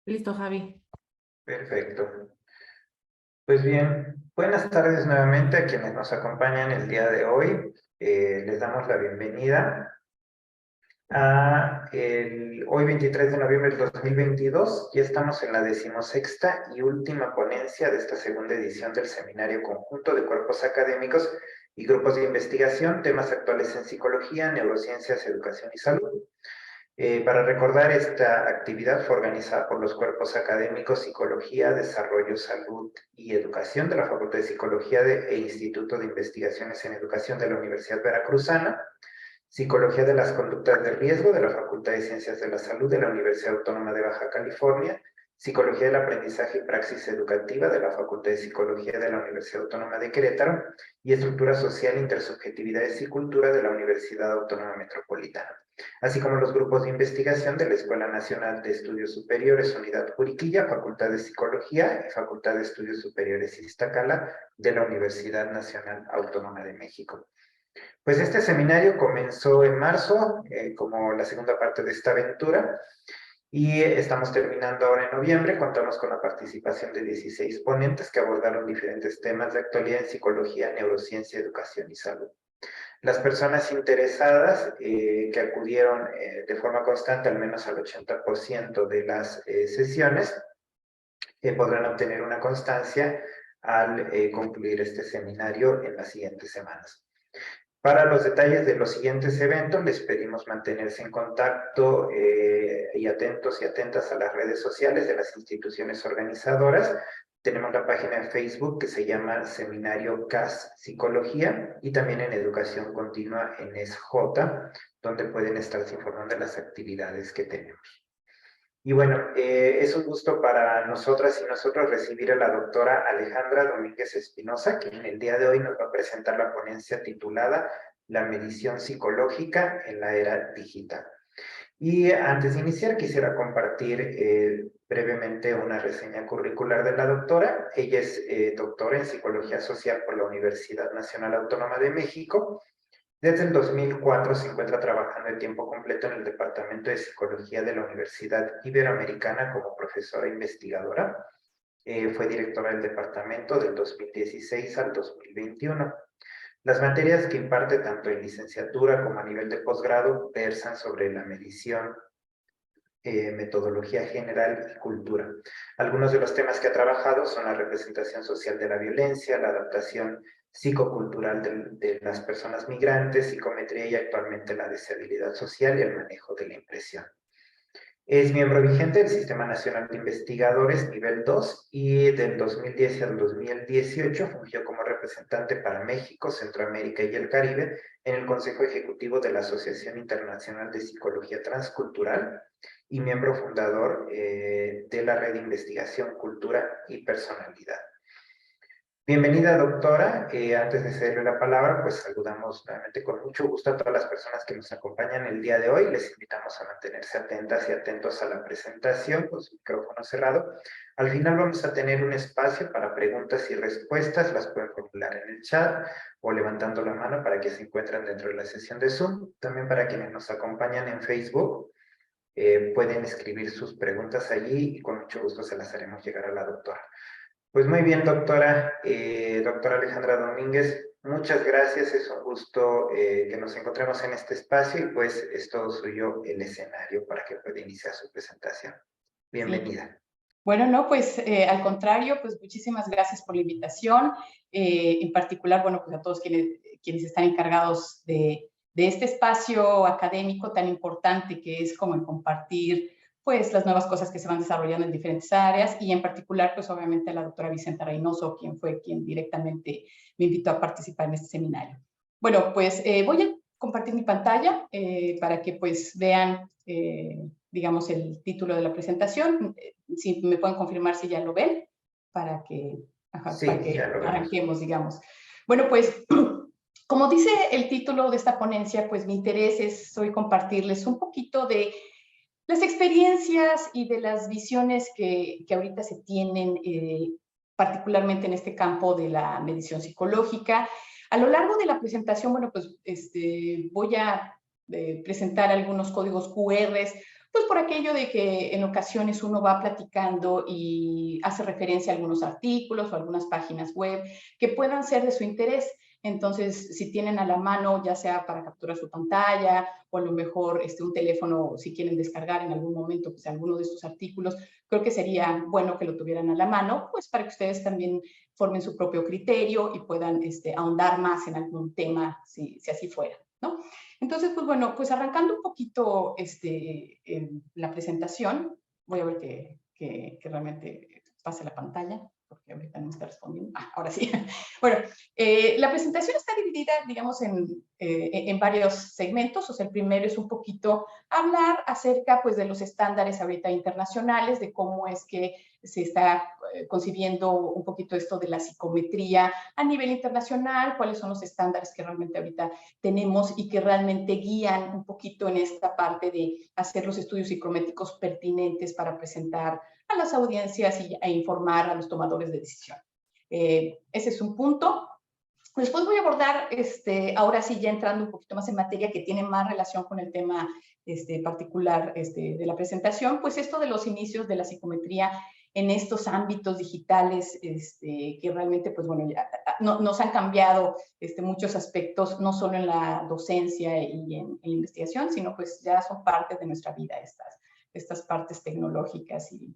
Listo, Javi. Perfecto. Pues bien, buenas tardes nuevamente a quienes nos acompañan el día de hoy. Les damos la bienvenida a hoy 23 de noviembre del 2022. Ya estamos en la 16ª y última ponencia de esta segunda edición del Seminario Conjunto de Cuerpos Académicos y Grupos de Investigación, temas actuales en psicología, neurociencias, educación y salud. Para recordar, esta actividad fue organizada por los cuerpos académicos Psicología, Desarrollo, Salud y Educación de la Facultad de Psicología e Instituto de Investigaciones en Educación de la Universidad Veracruzana, Psicología de las Conductas de Riesgo de la Facultad de Ciencias de la Salud de la Universidad Autónoma de Baja California, Psicología del Aprendizaje y Praxis Educativa de la Facultad de Psicología de la Universidad Autónoma de Querétaro y Estructura Social, Intersubjetividades y Cultura de la Universidad Autónoma Metropolitana, así como los grupos de investigación de la Escuela Nacional de Estudios Superiores Unidad Juriquilla, Facultad de Psicología y Facultad de Estudios Superiores Iztacala de la Universidad Nacional Autónoma de México. Pues este seminario comenzó en marzo, como la segunda parte de esta aventura, y estamos terminando ahora en noviembre. Contamos con la participación de 16 ponentes que abordaron diferentes temas de actualidad en psicología, neurociencia, educación y salud. Las personas interesadas que acudieron de forma constante, al menos al 80% de las sesiones, podrán obtener una constancia al concluir este seminario en las siguientes semanas. Para los detalles de los siguientes eventos, les pedimos mantenerse en contacto y atentos y atentas a las redes sociales de las instituciones organizadoras. Tenemos la página de Facebook que se llama Seminario CAS Psicología y también en Educación Continua en SJ, donde pueden estarse informando de las actividades que tenemos. Y bueno, es un gusto para nosotras y nosotros recibir a la doctora Alejandra Domínguez Espinosa, quien el día de hoy nos va a presentar la ponencia titulada La medición psicológica en la era digital. Y antes de iniciar, quisiera compartir brevemente una reseña curricular de la doctora. Ella es doctora en Psicología Social por la Universidad Nacional Autónoma de México. Desde el 2004 se encuentra trabajando de tiempo completo en el Departamento de Psicología de la Universidad Iberoamericana como profesora investigadora. Fue directora del departamento del 2016 al 2021. Las materias que imparte tanto en licenciatura como a nivel de posgrado versan sobre la medición, metodología general y cultura. Algunos de los temas que ha trabajado son la representación social de la violencia, la adaptación psicocultural de las personas migrantes, psicometría y actualmente la deshabilidad social y el manejo de la impresión. Es miembro vigente del Sistema Nacional de Investigadores nivel 2 y del 2010 al 2018 fungió como representante para México, Centroamérica y el Caribe en el Consejo Ejecutivo de la Asociación Internacional de Psicología Transcultural y miembro fundador de la Red de Investigación, Cultura y Personalidad. Bienvenida, doctora. Antes de cederle la palabra, pues saludamos nuevamente con mucho gusto a todas las personas que nos acompañan el día de hoy. Les invitamos a mantenerse atentas y atentos a la presentación con su micrófono cerrado. Al final vamos a tener un espacio para preguntas y respuestas. Las pueden formular en el chat o levantando la mano para que se encuentren dentro de la sesión de Zoom. También para quienes nos acompañan en Facebook, pueden escribir sus preguntas allí y con mucho gusto se las haremos llegar a la doctora. Pues muy bien, doctora, doctora Alejandra Domínguez, muchas gracias, es un gusto que nos encontremos en este espacio y pues es todo suyo el escenario para que pueda iniciar su presentación. Bienvenida. Sí. Bueno, no, pues al contrario, pues muchísimas gracias por la invitación, en particular, bueno, pues a todos quienes están encargados de este espacio académico tan importante que es como el compartir pues las nuevas cosas que se van desarrollando en diferentes áreas y en particular pues obviamente a la doctora Vicenta Reynoso, quien fue quien directamente me invitó a participar en este seminario. Bueno, pues voy a compartir mi pantalla para que pues vean digamos el título de la presentación, si me pueden confirmar si ya lo ven para que, Sí, para que ya lo vemos. Arranquemos, digamos. Bueno, pues como dice el título de esta ponencia, pues mi interés es hoy compartirles un poquito de las experiencias y de las visiones que ahorita se tienen, particularmente en este campo de la medición psicológica. A lo largo de la presentación, bueno, pues voy a presentar algunos códigos QR Pues por aquello de que en ocasiones uno va platicando y hace referencia a algunos artículos o algunas páginas web que puedan ser de su interés. Entonces, si tienen a la mano, ya sea para capturar su pantalla o a lo mejor un teléfono, si quieren descargar en algún momento pues, alguno de estos artículos, creo que sería bueno que lo tuvieran a la mano, pues para que ustedes también formen su propio criterio y puedan ahondar más en algún tema, si así fuera, ¿no? Entonces, pues bueno, pues arrancando un poquito la presentación, voy a ver que realmente pase la pantalla, porque ahorita no me está respondiendo. Ahora sí. Bueno, la presentación está dividida, digamos, en varios segmentos. O sea, el primero es un poquito hablar acerca, pues, de los estándares ahorita internacionales, de cómo es que se está concibiendo un poquito esto de la psicometría a nivel internacional, cuáles son los estándares que realmente ahorita tenemos y que realmente guían un poquito en esta parte de hacer los estudios psicométricos pertinentes para presentar a las audiencias e informar a los tomadores de decisión. Ese es un punto. Después voy a abordar, ahora sí ya entrando un poquito más en materia que tiene más relación con el tema particular de la presentación, pues esto de los inicios de la psicometría en estos ámbitos digitales que realmente, pues bueno, ya, nos han cambiado muchos aspectos, no solo en la docencia y en la investigación, sino pues ya son parte de nuestra vida estas partes tecnológicas y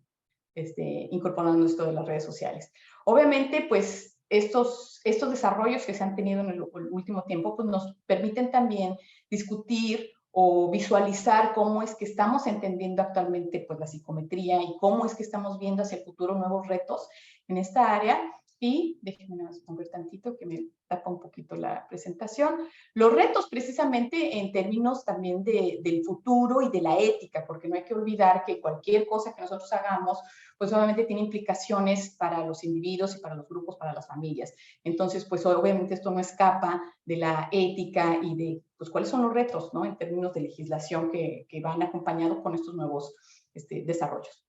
incorporando esto de las redes sociales. Obviamente, pues estos desarrollos que se han tenido en el último tiempo, pues nos permiten también discutir o visualizar cómo es que estamos entendiendo actualmente pues la psicometría y cómo es que estamos viendo hacia el futuro nuevos retos en esta área. Y déjenme mover tantito que me tapa un poquito la presentación. Los retos precisamente en términos también del futuro y de la ética, porque no hay que olvidar que cualquier cosa que nosotros hagamos, pues obviamente tiene implicaciones para los individuos y para los grupos, para las familias. Entonces, pues obviamente esto no escapa de la ética y de, pues, cuáles son los retos, ¿no? En términos de legislación que van acompañados con estos nuevos desarrollos.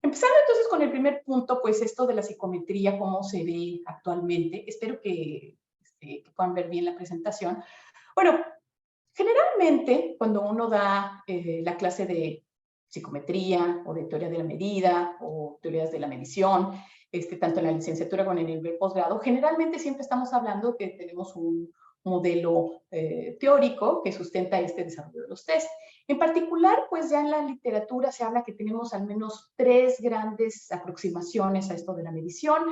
Empezando entonces con el primer punto, pues esto de la psicometría, cómo se ve actualmente. Espero que puedan ver bien la presentación. Bueno, generalmente cuando uno da la clase de psicometría o de teoría de la medida o teorías de la medición, tanto en la licenciatura como en el nivel posgrado, generalmente siempre estamos hablando que tenemos un modelo teórico que sustenta este desarrollo de los test. En particular, pues ya en la literatura se habla que tenemos al menos 3 grandes aproximaciones a esto de la medición.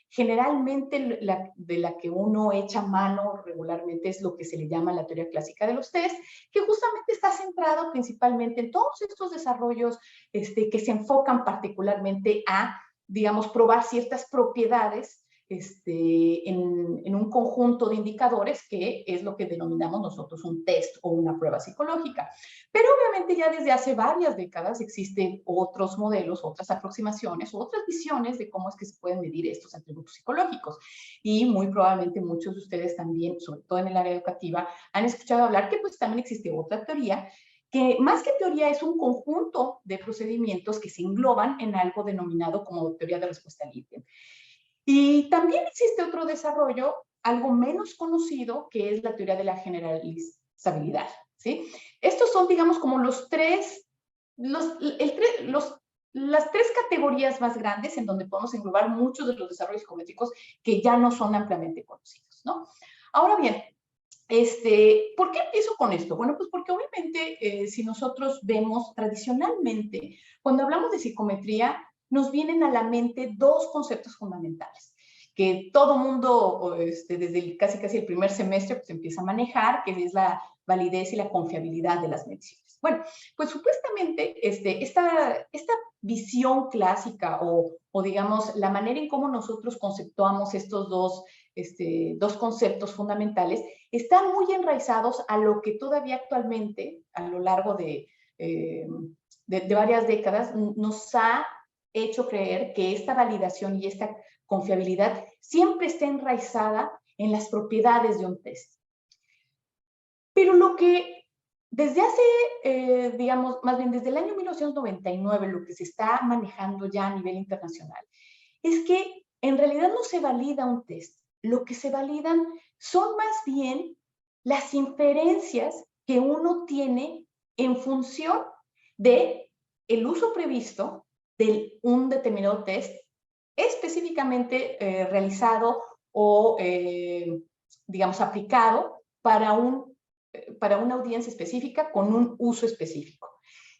Generalmente de la que uno echa mano regularmente es lo que se le llama la teoría clásica de los test, que justamente está centrado principalmente en todos estos desarrollos que se enfocan particularmente a, digamos, probar ciertas propiedades en un conjunto de indicadores que es lo que denominamos nosotros un test o una prueba psicológica. Pero obviamente ya desde hace varias décadas existen otros modelos, otras aproximaciones, otras visiones de cómo es que se pueden medir estos atributos psicológicos. Y muy probablemente muchos de ustedes también, sobre todo en el área educativa, han escuchado hablar que pues también existe otra teoría que más que teoría es un conjunto de procedimientos que se engloban en algo denominado como teoría de respuesta libre. Y también existe otro desarrollo, algo menos conocido, que es la teoría de la generalizabilidad, ¿sí? Estos son, digamos, como las 3 categorías más grandes en donde podemos englobar muchos de los desarrollos psicométricos que ya no son ampliamente conocidos, ¿no? Ahora bien, ¿por qué empiezo con esto? Bueno, pues porque obviamente si nosotros vemos tradicionalmente, cuando hablamos de psicometría, nos vienen a la mente 2 conceptos fundamentales que todo mundo desde casi el primer semestre pues empieza a manejar, que es la validez y la confiabilidad de las mediciones. Bueno, pues supuestamente esta visión clásica o digamos la manera en cómo nosotros conceptuamos estos dos conceptos fundamentales están muy enraizados a lo que todavía actualmente, a lo largo de varias décadas, nos ha hecho creer que esta validación y esta confiabilidad siempre está enraizada en las propiedades de un test. Pero lo que desde hace, digamos, más bien desde el año 1999, lo que se está manejando ya a nivel internacional, es que en realidad no se valida un test. Lo que se validan son más bien las inferencias que uno tiene en función de el uso previsto de un determinado test específicamente realizado o, digamos, aplicado para una audiencia específica con un uso específico.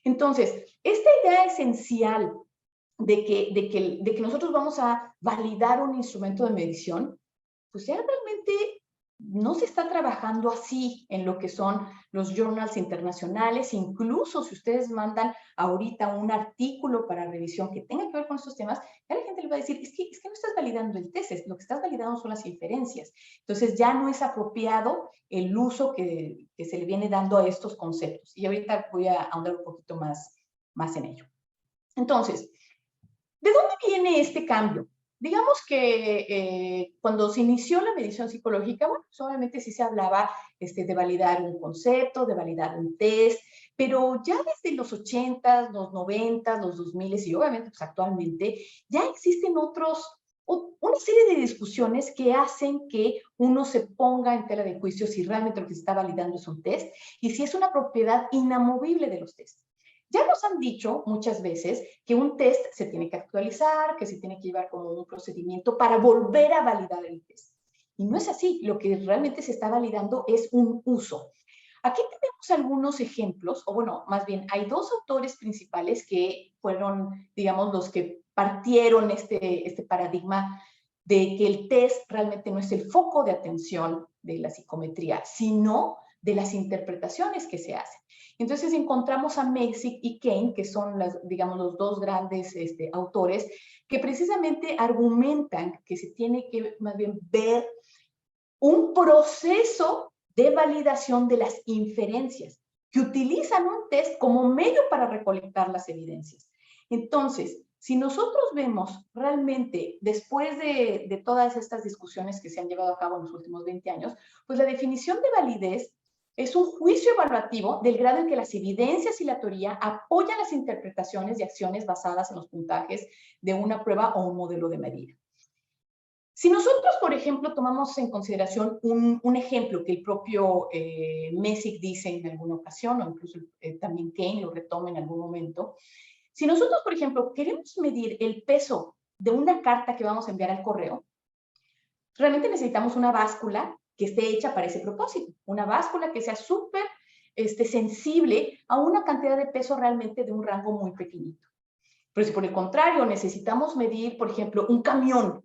Entonces, esta idea esencial de que nosotros vamos a validar un instrumento de medición, pues ya realmente no se está trabajando así en lo que son los journals internacionales. Incluso si ustedes mandan ahorita un artículo para revisión que tenga que ver con estos temas, ya la gente le va a decir, es que no estás validando el test, lo que estás validando son las inferencias. Entonces ya no es apropiado el uso que se le viene dando a estos conceptos. Y ahorita voy a ahondar un poquito más en ello. Entonces, ¿de dónde viene este cambio? Digamos que cuando se inició la medición psicológica, bueno, pues obviamente sí se hablaba de validar un concepto, de validar un test, pero ya desde los 80s, los 90s, los 2000s y obviamente pues actualmente ya existen una serie de discusiones que hacen que uno se ponga en tela de juicio si realmente lo que se está validando es un test y si es una propiedad inamovible de los tests. Ya nos han dicho muchas veces que un test se tiene que actualizar, que se tiene que llevar como un procedimiento para volver a validar el test. Y no es así. Lo que realmente se está validando es un uso. Aquí tenemos algunos ejemplos, o bueno, más bien hay dos autores principales que fueron, digamos, los que partieron este paradigma de que el test realmente no es el foco de atención de la psicometría, sino de las interpretaciones que se hacen. Entonces encontramos a Messick y Kane, que son, digamos, los dos grandes autores, que precisamente argumentan que se tiene que más bien ver un proceso de validación de las inferencias, que utilizan un test como medio para recolectar las evidencias. Entonces, si nosotros vemos realmente, después de todas estas discusiones que se han llevado a cabo en los últimos 20 años, pues la definición de validez es un juicio evaluativo del grado en que las evidencias y la teoría apoyan las interpretaciones y acciones basadas en los puntajes de una prueba o un modelo de medida. Si nosotros, por ejemplo, tomamos en consideración un ejemplo que el propio Messick dice en alguna ocasión, o incluso también Kane lo retoma en algún momento, si nosotros, por ejemplo, queremos medir el peso de una carta que vamos a enviar al correo, realmente necesitamos una báscula que esté hecha para ese propósito, una báscula que sea súper sensible a una cantidad de peso realmente de un rango muy pequeñito. Pero si por el contrario necesitamos medir, por ejemplo, un camión,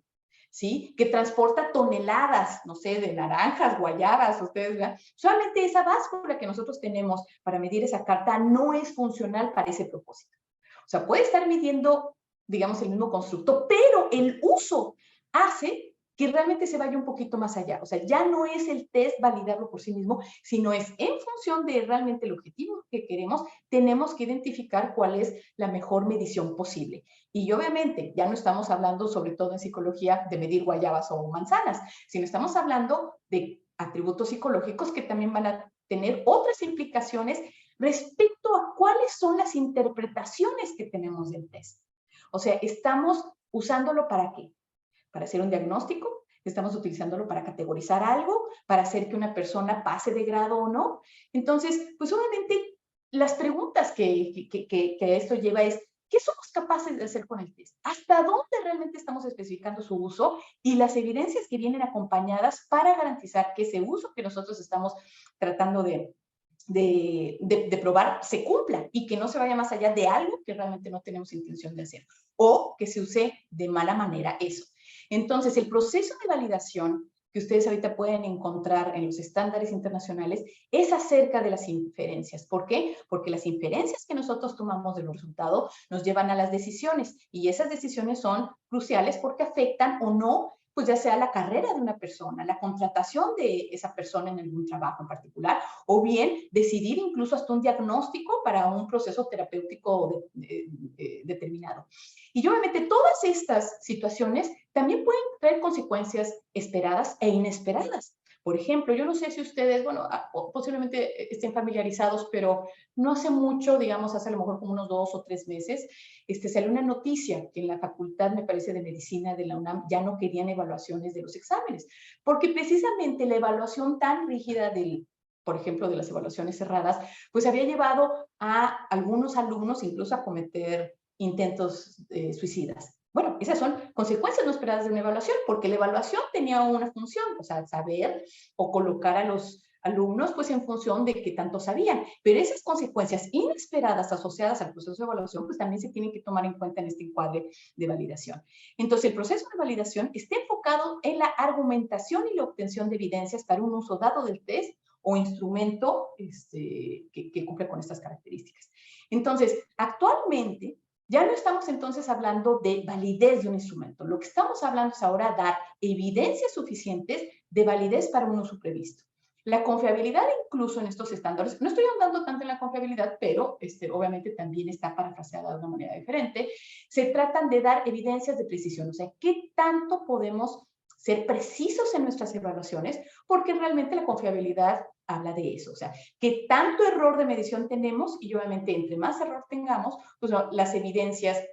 ¿sí? Que transporta toneladas, no sé, de naranjas, guayabas, ustedes vean, solamente esa báscula que nosotros tenemos para medir esa carta no es funcional para ese propósito. O sea, puede estar midiendo, digamos, el mismo constructo, pero el uso hace que realmente se vaya un poquito más allá. O sea, ya no es el test validarlo por sí mismo, sino es en función de realmente el objetivo que queremos, tenemos que identificar cuál es la mejor medición posible. Y obviamente ya no estamos hablando, sobre todo en psicología, de medir guayabas o manzanas, sino estamos hablando de atributos psicológicos que también van a tener otras implicaciones respecto a cuáles son las interpretaciones que tenemos del test. O sea, estamos usándolo ¿para qué? Para hacer un diagnóstico, estamos utilizándolo para categorizar algo, para hacer que una persona pase de grado o no. Entonces, pues obviamente las preguntas que esto lleva es, ¿qué somos capaces de hacer con el test? ¿Hasta dónde realmente estamos especificando su uso? Y las evidencias que vienen acompañadas para garantizar que ese uso que nosotros estamos tratando de probar se cumpla y que no se vaya más allá de algo que realmente no tenemos intención de hacer o que se use de mala manera eso. Entonces, el proceso de validación que ustedes ahorita pueden encontrar en los estándares internacionales es acerca de las inferencias. ¿Por qué? Porque las inferencias que nosotros tomamos de los resultados nos llevan a las decisiones y esas decisiones son cruciales porque afectan o no, pues ya sea la carrera de una persona, la contratación de esa persona en algún trabajo en particular, o bien decidir incluso hasta un diagnóstico para un proceso terapéutico determinado. Y obviamente todas estas situaciones también pueden traer consecuencias esperadas e inesperadas. Por ejemplo, yo no sé si ustedes, bueno, posiblemente estén familiarizados, pero no hace mucho, digamos, hace a lo mejor como unos 2 o 3 meses, salió una noticia que en la Facultad, me parece, de Medicina de la UNAM ya no querían evaluaciones de los exámenes, porque precisamente la evaluación tan rígida del por ejemplo, de las evaluaciones cerradas, pues había llevado a algunos alumnos incluso a cometer intentos suicidas. Bueno, esas son consecuencias no esperadas de una evaluación, porque la evaluación tenía una función, o sea, saber o colocar a los alumnos pues en función de qué tanto sabían, pero esas consecuencias inesperadas asociadas al proceso de evaluación pues también se tienen que tomar en cuenta en este encuadre de validación. Entonces, el proceso de validación está enfocado en la argumentación y la obtención de evidencias para un uso dado del test o instrumento que cumple con estas características. Entonces, actualmente ya no estamos entonces hablando de validez de un instrumento. Lo que estamos hablando es ahora dar evidencias suficientes de validez para un uso previsto. La confiabilidad incluso en estos estándares, no estoy andando tanto en la confiabilidad, pero obviamente también está parafraseada de una manera diferente, se tratan de dar evidencias de precisión, o sea, qué tanto podemos ser precisos en nuestras evaluaciones, porque realmente la confiabilidad habla de eso, o sea, qué tanto error de medición tenemos y obviamente entre más error tengamos, pues las evidencias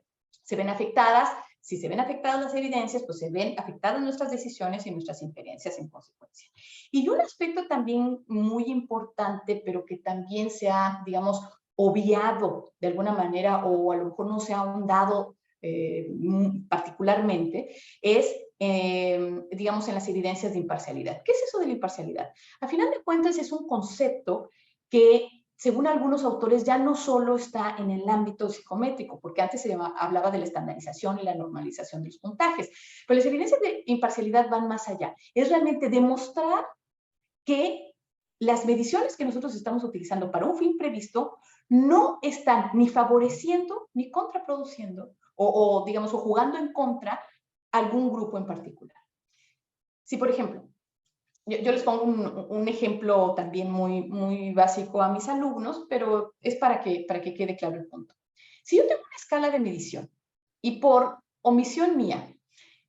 se ven afectadas. Si se ven afectadas las evidencias, pues se ven afectadas nuestras decisiones y nuestras inferencias en consecuencia. Y un aspecto también muy importante, pero que también se ha, digamos, obviado de alguna manera o a lo mejor no se ha ahondado particularmente, es, digamos, en las evidencias de imparcialidad. ¿Qué es eso de la imparcialidad? A final de cuentas es un concepto que según algunos autores, ya no solo está en el ámbito psicométrico, porque antes se hablaba de la estandarización y la normalización de los puntajes, pero las evidencias de imparcialidad van más allá. Es realmente demostrar que las mediciones que nosotros estamos utilizando para un fin previsto no están ni favoreciendo ni contraproduciendo o digamos, o jugando en contra algún grupo en particular. Si, por ejemplo, yo les pongo un ejemplo también muy básico a mis alumnos, pero es para que quede claro el punto. Si yo tengo una escala de medición y por omisión mía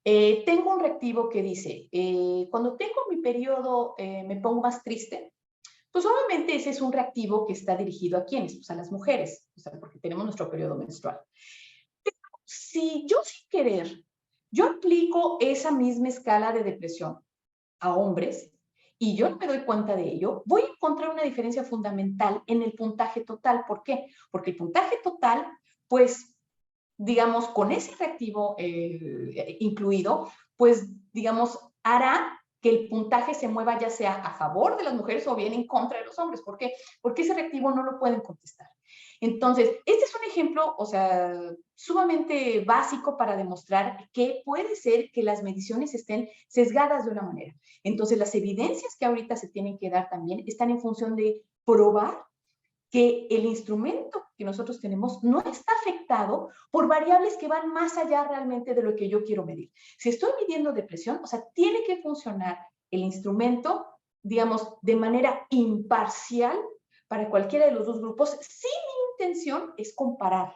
tengo un reactivo que dice, cuando tengo mi periodo me pongo más triste, pues obviamente ese es un reactivo que está dirigido a ¿quiénes? Pues a las mujeres, o sea, porque tenemos nuestro periodo menstrual. Pero si yo sin querer, yo aplico esa misma escala de depresión a hombres y yo no me doy cuenta de ello, voy a encontrar una diferencia fundamental en el puntaje total. ¿Por qué? Porque el puntaje total, pues, digamos, con ese reactivo incluido, pues, digamos, hará que el puntaje se mueva ya sea a favor de las mujeres o bien en contra de los hombres. ¿Por qué? Porque ese reactivo no lo pueden contestar. Entonces, este es un ejemplo, o sea, sumamente básico para demostrar que puede ser que las mediciones estén sesgadas de una manera. Entonces, las evidencias que ahorita se tienen que dar también están en función de probar que el instrumento que nosotros tenemos no está afectado por variables que van más allá realmente de lo que yo quiero medir. Si estoy midiendo depresión, o sea, tiene que funcionar el instrumento, digamos, de manera imparcial para cualquiera de los dos grupos, si mi intención es comparar.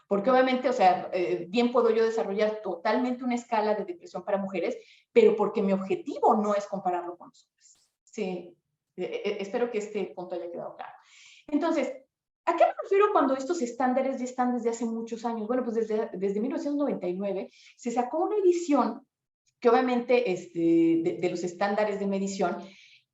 Porque obviamente, o sea, bien puedo yo desarrollar totalmente una escala de depresión para mujeres, pero porque mi objetivo no es compararlo con los hombres. Sí, espero que este punto haya quedado claro. Entonces, ¿a qué me refiero cuando estos estándares ya están desde hace muchos años? Bueno, pues desde 1999 se sacó una edición que obviamente de los estándares de medición,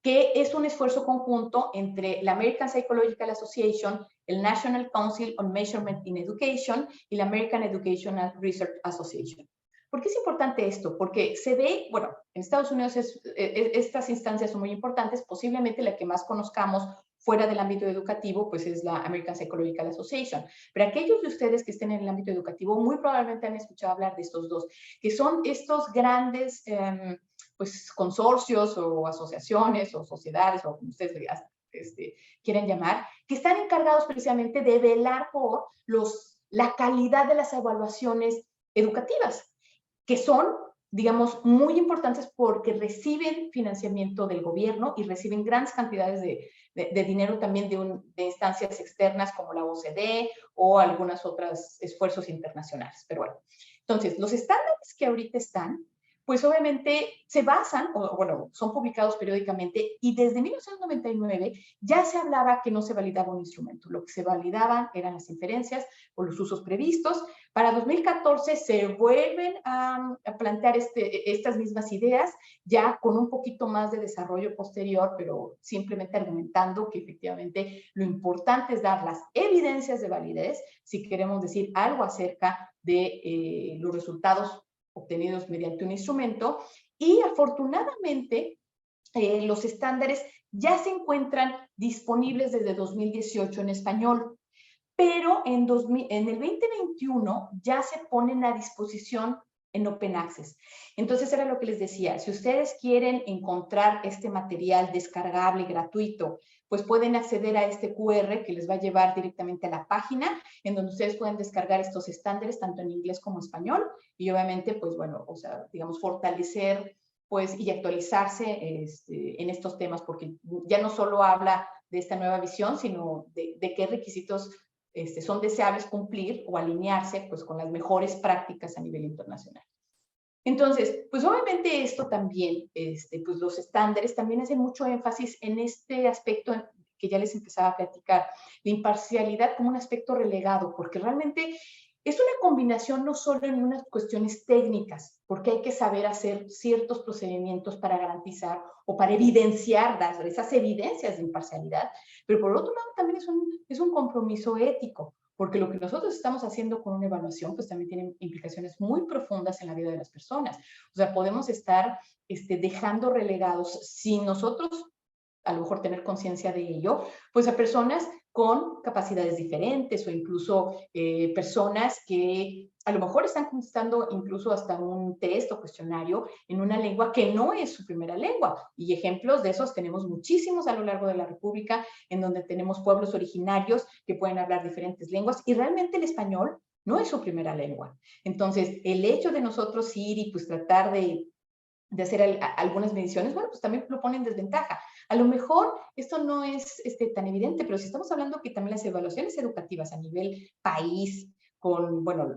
que es un esfuerzo conjunto entre la American Psychological Association, el National Council on Measurement in Education y la American Educational Research Association. ¿Por qué es importante esto? Porque se ve, bueno, en Estados Unidos estas instancias son muy importantes, posiblemente la que más conozcamos fuera del ámbito educativo, pues es la American Psychological Association. Pero aquellos de ustedes que estén en el ámbito educativo muy probablemente han escuchado hablar de estos dos, que son estos grandes pues, consorcios o asociaciones o sociedades o como ustedes quieren llamar, que están encargados precisamente de velar por la calidad de las evaluaciones educativas, que son, digamos, muy importantes porque reciben financiamiento del gobierno y reciben grandes cantidades de dinero también de instancias externas como la OCDE o algunos otros esfuerzos internacionales. Pero bueno, entonces, los estándares que ahorita están, pues obviamente se basan, o bueno, son publicados periódicamente, y desde 1999 ya se hablaba que no se validaba un instrumento. Lo que se validaban eran las inferencias o los usos previstos. Para 2014 se vuelven a plantear estas mismas ideas, ya con un poquito más de desarrollo posterior, pero simplemente argumentando que efectivamente lo importante es dar las evidencias de validez si queremos decir algo acerca de los resultados obtenidos mediante un instrumento, y afortunadamente los estándares ya se encuentran disponibles desde 2018 en español, pero en el 2021 ya se ponen a disposición en Open Access. Entonces era lo que les decía, si ustedes quieren encontrar este material descargable gratuito, pues pueden acceder a este QR que les va a llevar directamente a la página en donde ustedes pueden descargar estos estándares tanto en inglés como español y obviamente, pues bueno, o sea, digamos, fortalecer pues y actualizarse en estos temas porque ya no solo habla de esta nueva visión, sino de qué requisitos son deseables cumplir o alinearse pues con las mejores prácticas a nivel internacional. Entonces, pues obviamente esto también, pues los estándares también hacen mucho énfasis en este aspecto que ya les empezaba a platicar, la imparcialidad como un aspecto relegado, porque realmente es una combinación no solo en unas cuestiones técnicas, porque hay que saber hacer ciertos procedimientos para garantizar o para evidenciar esas evidencias de imparcialidad, pero por otro lado también es un compromiso ético, porque lo que nosotros estamos haciendo con una evaluación, pues también tiene implicaciones muy profundas en la vida de las personas. O sea, podemos estar dejando relegados, sin nosotros a lo mejor tener conciencia de ello, pues a personas con capacidades diferentes o incluso personas que a lo mejor están contestando incluso hasta un test o cuestionario en una lengua que no es su primera lengua. Y ejemplos de esos tenemos muchísimos a lo largo de la República, en donde tenemos pueblos originarios que pueden hablar diferentes lenguas y realmente el español no es su primera lengua. Entonces, el hecho de nosotros ir y pues tratar de hacer algunas mediciones, bueno, pues también lo pone en desventaja. A lo mejor esto no es tan evidente, pero si estamos hablando que también las evaluaciones educativas a nivel país, con, bueno,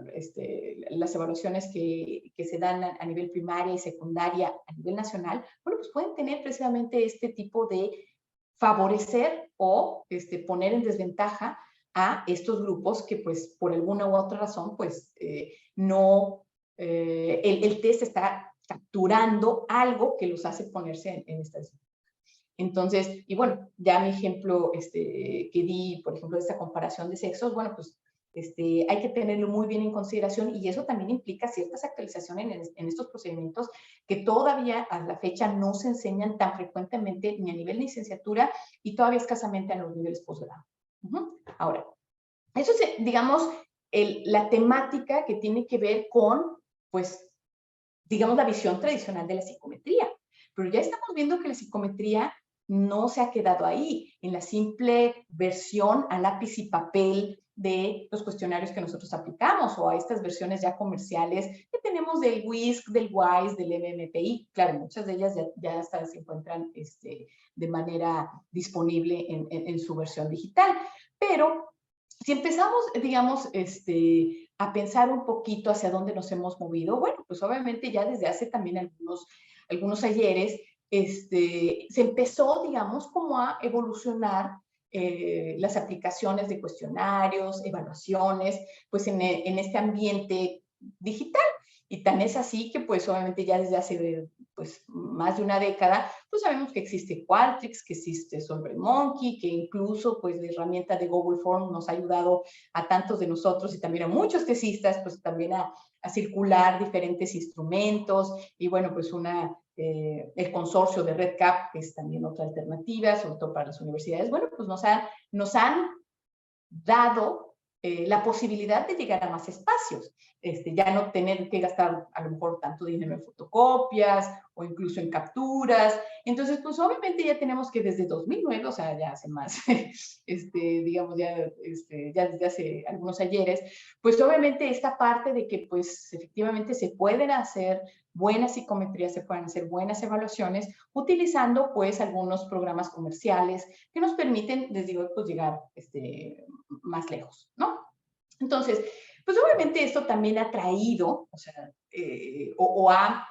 las evaluaciones que se dan a nivel primaria y secundaria a nivel nacional, bueno, pues pueden tener precisamente este tipo de favorecer o poner en desventaja a estos grupos que pues por alguna u otra razón pues no, el test está capturando algo que los hace ponerse en estas. Entonces, y bueno, ya mi ejemplo que di, por ejemplo, de esta comparación de sexos, bueno, pues hay que tenerlo muy bien en consideración y eso también implica ciertas actualizaciones en estos procedimientos que todavía a la fecha no se enseñan tan frecuentemente ni a nivel de licenciatura y todavía escasamente a los niveles posgrado. Ahora, eso es, digamos, la temática que tiene que ver con, pues, digamos, la visión tradicional de la psicometría. Pero ya estamos viendo que la psicometría no se ha quedado ahí, en la simple versión a lápiz y papel de los cuestionarios que nosotros aplicamos o a estas versiones ya comerciales que tenemos del WISC, del WISE, del MMPI. Claro, muchas de ellas ya hasta se encuentran de manera disponible en su versión digital. Pero si empezamos, digamos, a pensar un poquito hacia dónde nos hemos movido, bueno, pues obviamente ya desde hace también algunos ayeres, se empezó, digamos, como a evolucionar las aplicaciones de cuestionarios, evaluaciones, pues en este ambiente digital. Y tan es así que pues obviamente ya desde hace pues más de una década, pues sabemos que existe Qualtrics, que existe SolverMonkey, que incluso pues la herramienta de Google Forms nos ha ayudado a tantos de nosotros y también a muchos tesistas, pues también a circular diferentes instrumentos y bueno, pues el consorcio de RedCap, que es también otra alternativa, sobre todo para las universidades, bueno, pues nos han dado la posibilidad de llegar a más espacios, ya no tener que gastar a lo mejor tanto dinero en fotocopias o incluso en capturas. Entonces, pues obviamente ya tenemos que desde 2009, o sea, ya hace más, digamos, ya desde hace algunos ayeres, pues obviamente esta parte de que pues efectivamente se pueden hacer buenas psicometrías, se pueden hacer buenas evaluaciones utilizando pues algunos programas comerciales que nos permiten, les digo, pues llegar más lejos, ¿no? Entonces, pues obviamente esto también ha traído, o sea, o ha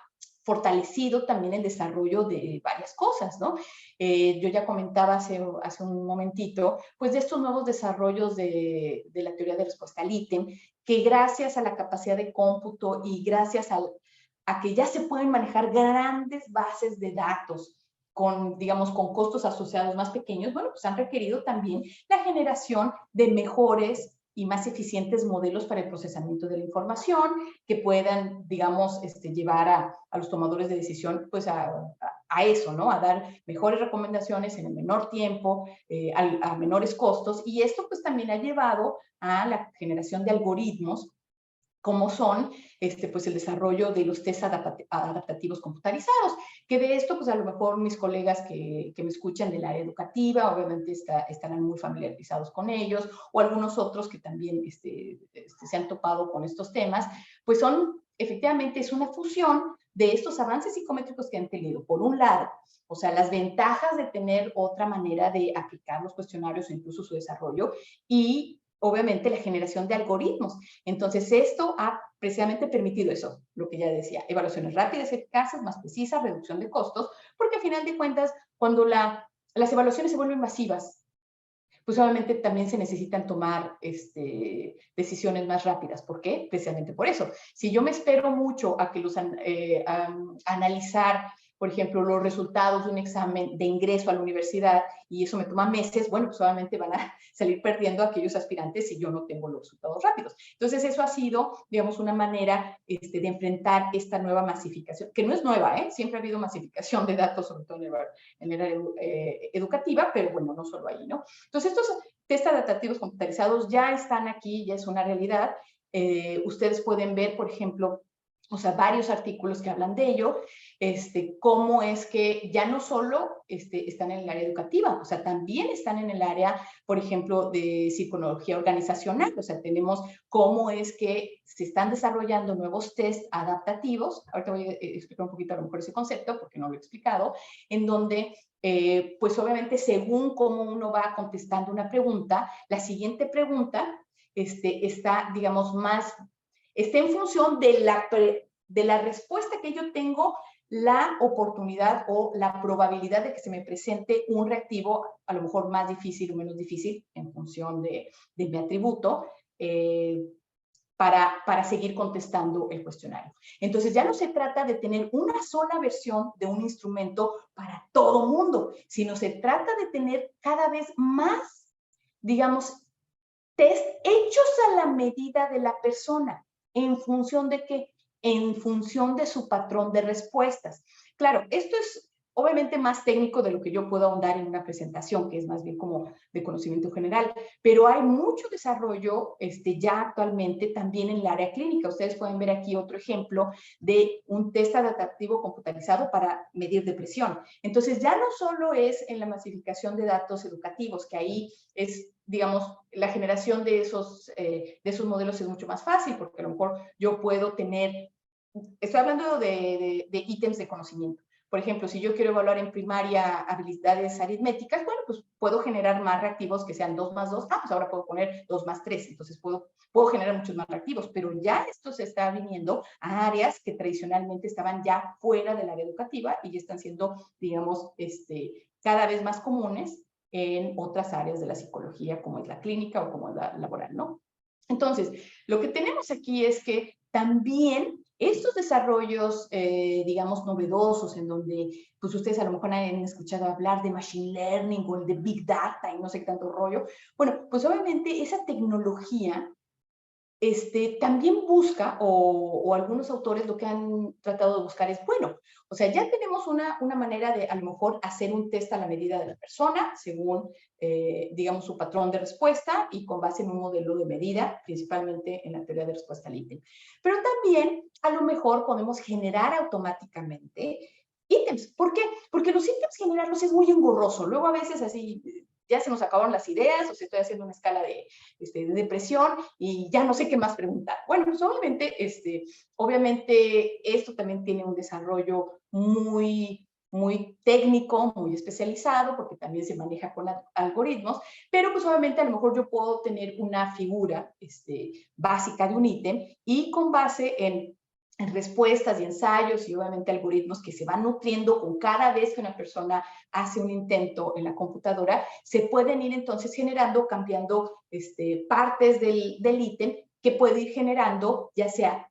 fortalecido también el desarrollo de varias cosas, ¿no? Yo ya comentaba hace un momentito, pues de estos nuevos desarrollos de la teoría de respuesta al ítem, que gracias a la capacidad de cómputo y gracias a que ya se pueden manejar grandes bases de datos con, digamos, con costos asociados más pequeños, bueno, pues han requerido también la generación de mejores y más eficientes modelos para el procesamiento de la información que puedan, digamos, llevar a los tomadores de decisión, pues a eso, ¿no? A dar mejores recomendaciones en el menor tiempo, a menores costos, y esto pues también ha llevado a la generación de algoritmos como son pues el desarrollo de los test adaptativos computarizados, que de esto pues a lo mejor mis colegas que me escuchan del área educativa obviamente estarán muy familiarizados con ellos, o algunos otros que también se han topado con estos temas, pues son, efectivamente es una fusión de estos avances psicométricos que han tenido, por un lado, o sea, las ventajas de tener otra manera de aplicar los cuestionarios o incluso su desarrollo, y obviamente la generación de algoritmos. Entonces, esto ha precisamente permitido eso, lo que ya decía, evaluaciones rápidas, eficaces, más precisas, reducción de costos, porque al final de cuentas, cuando las evaluaciones se vuelven masivas, pues obviamente también se necesitan tomar decisiones más rápidas. ¿Por qué? Precisamente por eso. Si yo me espero mucho a que analizar, por ejemplo, los resultados de un examen de ingreso a la universidad y eso me toma meses, bueno, pues obviamente van a salir perdiendo aquellos aspirantes si yo no tengo los resultados rápidos. Entonces, eso ha sido, digamos, una manera de enfrentar esta nueva masificación, que no es nueva, ¿eh? Siempre ha habido masificación de datos, sobre todo en el área educativa, pero bueno, no solo ahí, ¿no? Entonces, estos test adaptativos computarizados ya están aquí, ya es una realidad. Ustedes pueden ver, por ejemplo, o sea, varios artículos que hablan de ello, cómo es que ya no solo están en el área educativa, o sea, también están en el área, por ejemplo, de psicología organizacional, o sea, tenemos cómo es que se están desarrollando nuevos test adaptativos, ahorita voy a explicar un poquito a lo mejor ese concepto, porque no lo he explicado, en donde pues obviamente según cómo uno va contestando una pregunta, la siguiente pregunta está, digamos, está en función de la respuesta que yo tengo, la oportunidad o la probabilidad de que se me presente un reactivo, a lo mejor más difícil o menos difícil, en función de mi atributo, para seguir contestando el cuestionario. Entonces ya no se trata de tener una sola versión de un instrumento para todo mundo, sino se trata de tener cada vez más, digamos, test hechos a la medida de la persona. ¿En función de qué? En función de su patrón de respuestas. Claro, esto es obviamente más técnico de lo que yo puedo ahondar en una presentación, que es más bien como de conocimiento general, pero hay mucho desarrollo ya actualmente también en el área clínica. Ustedes pueden ver aquí otro ejemplo de un test adaptativo computarizado para medir depresión. Entonces, ya no solo es en la masificación de datos educativos, que ahí es, digamos, la generación de esos modelos es mucho más fácil, porque a lo mejor yo puedo tener, estoy hablando de ítems de conocimiento. Por ejemplo, si yo quiero evaluar en primaria habilidades aritméticas, bueno, pues puedo generar más reactivos que sean 2 más 2. Pues ahora puedo poner 2 más 3. Entonces puedo generar muchos más reactivos, pero ya esto se está viniendo a áreas que tradicionalmente estaban ya fuera del área educativa y ya están siendo, digamos, cada vez más comunes en otras áreas de la psicología, como es la clínica o como es la laboral, ¿no? Entonces, lo que tenemos aquí es que también estos desarrollos, digamos, novedosos, en donde pues ustedes a lo mejor han escuchado hablar de machine learning o el de big data y no sé qué tanto rollo, bueno, pues obviamente esa tecnología también busca, o algunos autores lo que han tratado de buscar es, bueno, o sea, ya tenemos una manera de a lo mejor hacer un test a la medida de la persona, según, digamos, su patrón de respuesta y con base en un modelo de medida, principalmente en la teoría de respuesta al ítem. Pero también a lo mejor podemos generar automáticamente ítems. ¿Por qué? Porque los ítems generarlos es muy engorroso. Luego a veces así ya se nos acabaron las ideas, o si estoy haciendo una escala de depresión y ya no sé qué más preguntar. Bueno, pues obviamente esto también tiene un desarrollo muy técnico, muy especializado, porque también se maneja con algoritmos, pero pues obviamente a lo mejor yo puedo tener una figura básica de un ítem y con base en respuestas y ensayos y obviamente algoritmos que se van nutriendo con cada vez que una persona hace un intento en la computadora, se pueden ir entonces generando, cambiando partes del ítem que puede ir generando ya sea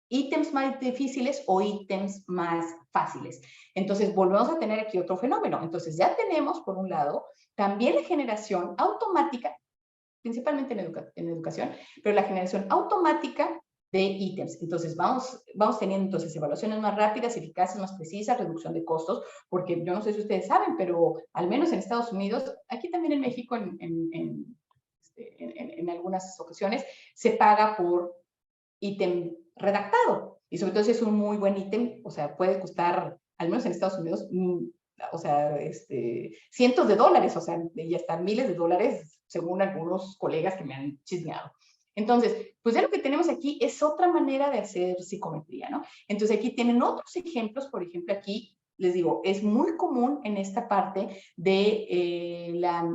ítems más difíciles o ítems más fáciles. Entonces, volvemos a tener aquí otro fenómeno. Entonces, ya tenemos, por un lado, también la generación automática, principalmente en educación, pero la generación automática de ítems. Entonces, vamos teniendo entonces evaluaciones más rápidas, eficaces, más precisas, reducción de costos, porque yo no sé si ustedes saben, pero al menos en Estados Unidos, aquí también en México, en algunas ocasiones, se paga por ítem redactado. Y sobre todo si es un muy buen ítem, o sea, puede costar, al menos en Estados Unidos, o sea, cientos de dólares, o sea, y hasta miles de dólares, según algunos colegas que me han chismeado. Entonces, pues ya lo que tenemos aquí es otra manera de hacer psicometría, ¿no? Entonces aquí tienen otros ejemplos, por ejemplo, aquí les digo, es muy común en esta parte de la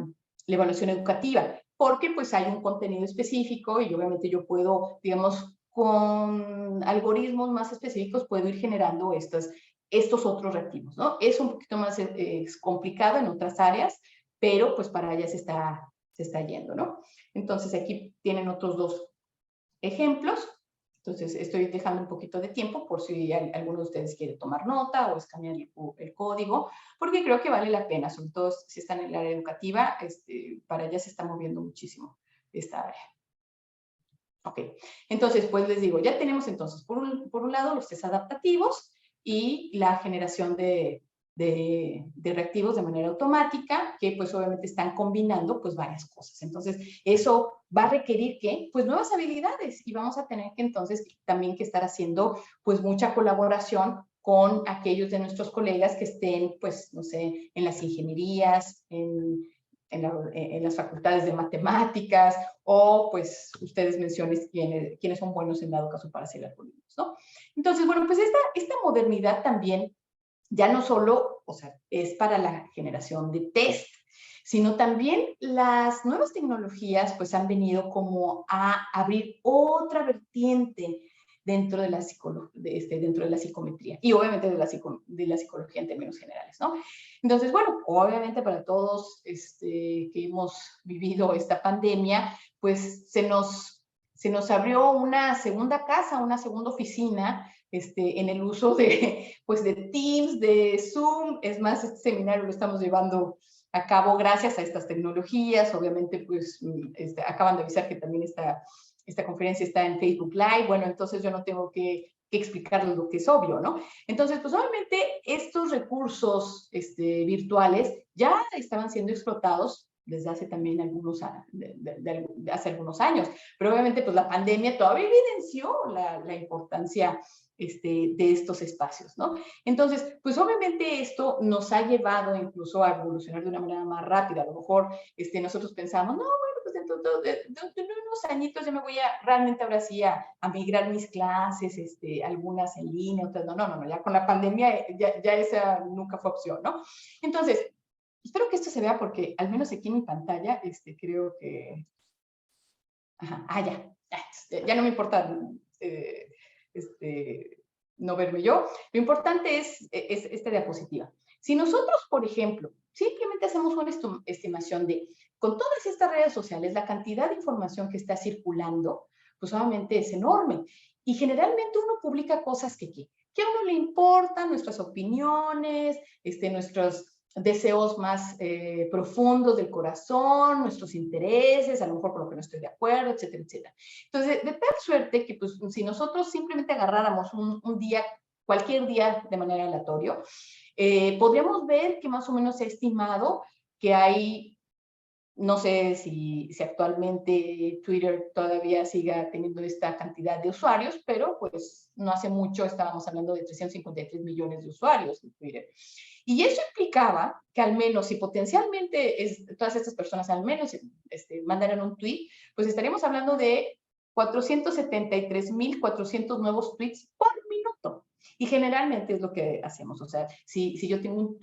evaluación educativa, porque pues hay un contenido específico y obviamente yo puedo, digamos, con algoritmos más específicos puedo ir generando estos otros reactivos, ¿no? Es un poquito más complicado en otras áreas, pero pues para allá se está yendo, ¿no? Entonces aquí tienen otros dos ejemplos. Entonces estoy dejando un poquito de tiempo por si alguno de ustedes quiere tomar nota o escanear el código, porque creo que vale la pena, sobre todo si están en el área educativa, para allá se está moviendo muchísimo esta área. Ok, entonces, pues les digo, ya tenemos entonces, por un lado, los test adaptativos y la generación de reactivos de manera automática, que pues obviamente están combinando pues varias cosas. Entonces, eso va a requerir que, pues nuevas habilidades y vamos a tener que entonces también que estar haciendo pues mucha colaboración con aquellos de nuestros colegas que estén, pues, no sé, en las ingenierías, en las facultades de matemáticas o pues ustedes mencionen quiénes son buenos en dado caso para hacer algoritmos, ¿no? Entonces, bueno, pues esta modernidad también ya no solo, o sea, es para la generación de test, sino también las nuevas tecnologías pues han venido como a abrir otra vertiente dentro de la, dentro de la psicometría y obviamente de la psicología en términos generales, ¿no? Entonces, bueno, obviamente para todos que hemos vivido esta pandemia, pues se nos abrió una segunda casa, una segunda oficina en el uso pues de Teams, de Zoom. Es más, este seminario lo estamos llevando a cabo gracias a estas tecnologías. Obviamente, pues acaban de avisar que también esta conferencia está en Facebook Live. Bueno, entonces yo no tengo que explicarles lo que es obvio, ¿no? Entonces, pues obviamente estos recursos virtuales ya estaban siendo explotados desde hace también hace algunos años, pero obviamente pues la pandemia todavía evidenció la importancia de estos espacios, ¿no? Entonces, pues obviamente esto nos ha llevado incluso a evolucionar de una manera más rápida. A lo mejor nosotros pensamos, no, bueno, pues dentro de unos añitos yo me voy realmente ahora sí a migrar mis clases, algunas en línea, otras no, ya con la pandemia ya esa nunca fue opción, ¿no? Entonces, espero que esto se vea porque al menos aquí en mi pantalla, creo que... Ajá, ya no me importa no verme yo. Lo importante es esta diapositiva. Si nosotros, por ejemplo, simplemente hacemos una estimación de, con todas estas redes sociales, la cantidad de información que está circulando, pues obviamente es enorme. Y generalmente uno publica cosas que a uno le importan, nuestras opiniones, nuestros deseos más profundos del corazón, nuestros intereses, a lo mejor con lo que no estoy de acuerdo, etcétera, etcétera. Entonces, de tal suerte que pues, si nosotros simplemente agarráramos un día, cualquier día de manera aleatoria, podríamos ver que más o menos se ha estimado que hay, no sé si actualmente Twitter todavía siga teniendo esta cantidad de usuarios, pero pues no hace mucho estábamos hablando de 353 millones de usuarios en Twitter. Y eso implicaba que al menos, si potencialmente todas estas personas al menos mandaran un tweet, pues estaríamos hablando de 473,400 nuevos tweets por minuto. Y generalmente es lo que hacemos. O sea, si yo tengo un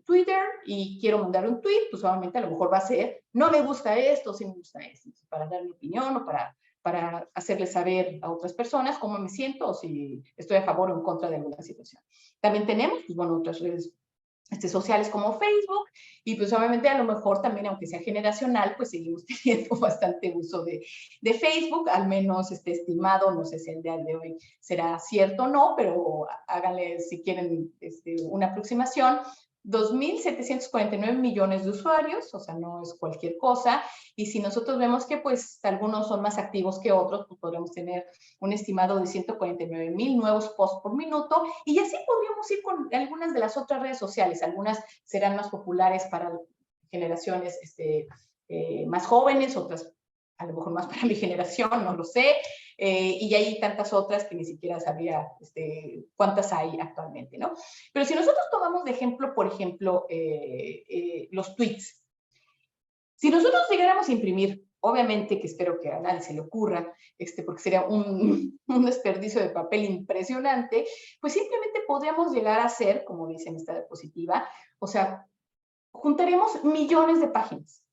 Twitter y quiero mandar un tweet, pues obviamente a lo mejor va a ser, no me gusta esto, sí me gusta esto, para dar mi opinión o para para hacerles saber a otras personas cómo me siento o si estoy a favor o en contra de alguna situación. También tenemos, pues bueno, otras redes sociales como Facebook, y pues obviamente a lo mejor también, aunque sea generacional, pues seguimos teniendo bastante uso de Facebook, al menos estimado, no sé si el día de hoy será cierto o no, pero háganle si quieren una aproximación. 2.749 millones de usuarios, o sea, no es cualquier cosa, y si nosotros vemos que pues algunos son más activos que otros, pues podríamos tener un estimado de 149,000 nuevos posts por minuto, y así podríamos ir con algunas de las otras redes sociales. Algunas serán más populares para generaciones más jóvenes, otras a lo mejor más para mi generación, no lo sé, y hay tantas otras que ni siquiera sabría cuántas hay actualmente, ¿no? Pero si nosotros tomamos de ejemplo, por ejemplo, los tweets, si nosotros llegáramos a imprimir, obviamente que espero que a nadie se le ocurra, porque sería un desperdicio de papel impresionante, pues simplemente podríamos llegar a hacer, como dice en esta diapositiva, o sea, juntaremos millones de páginas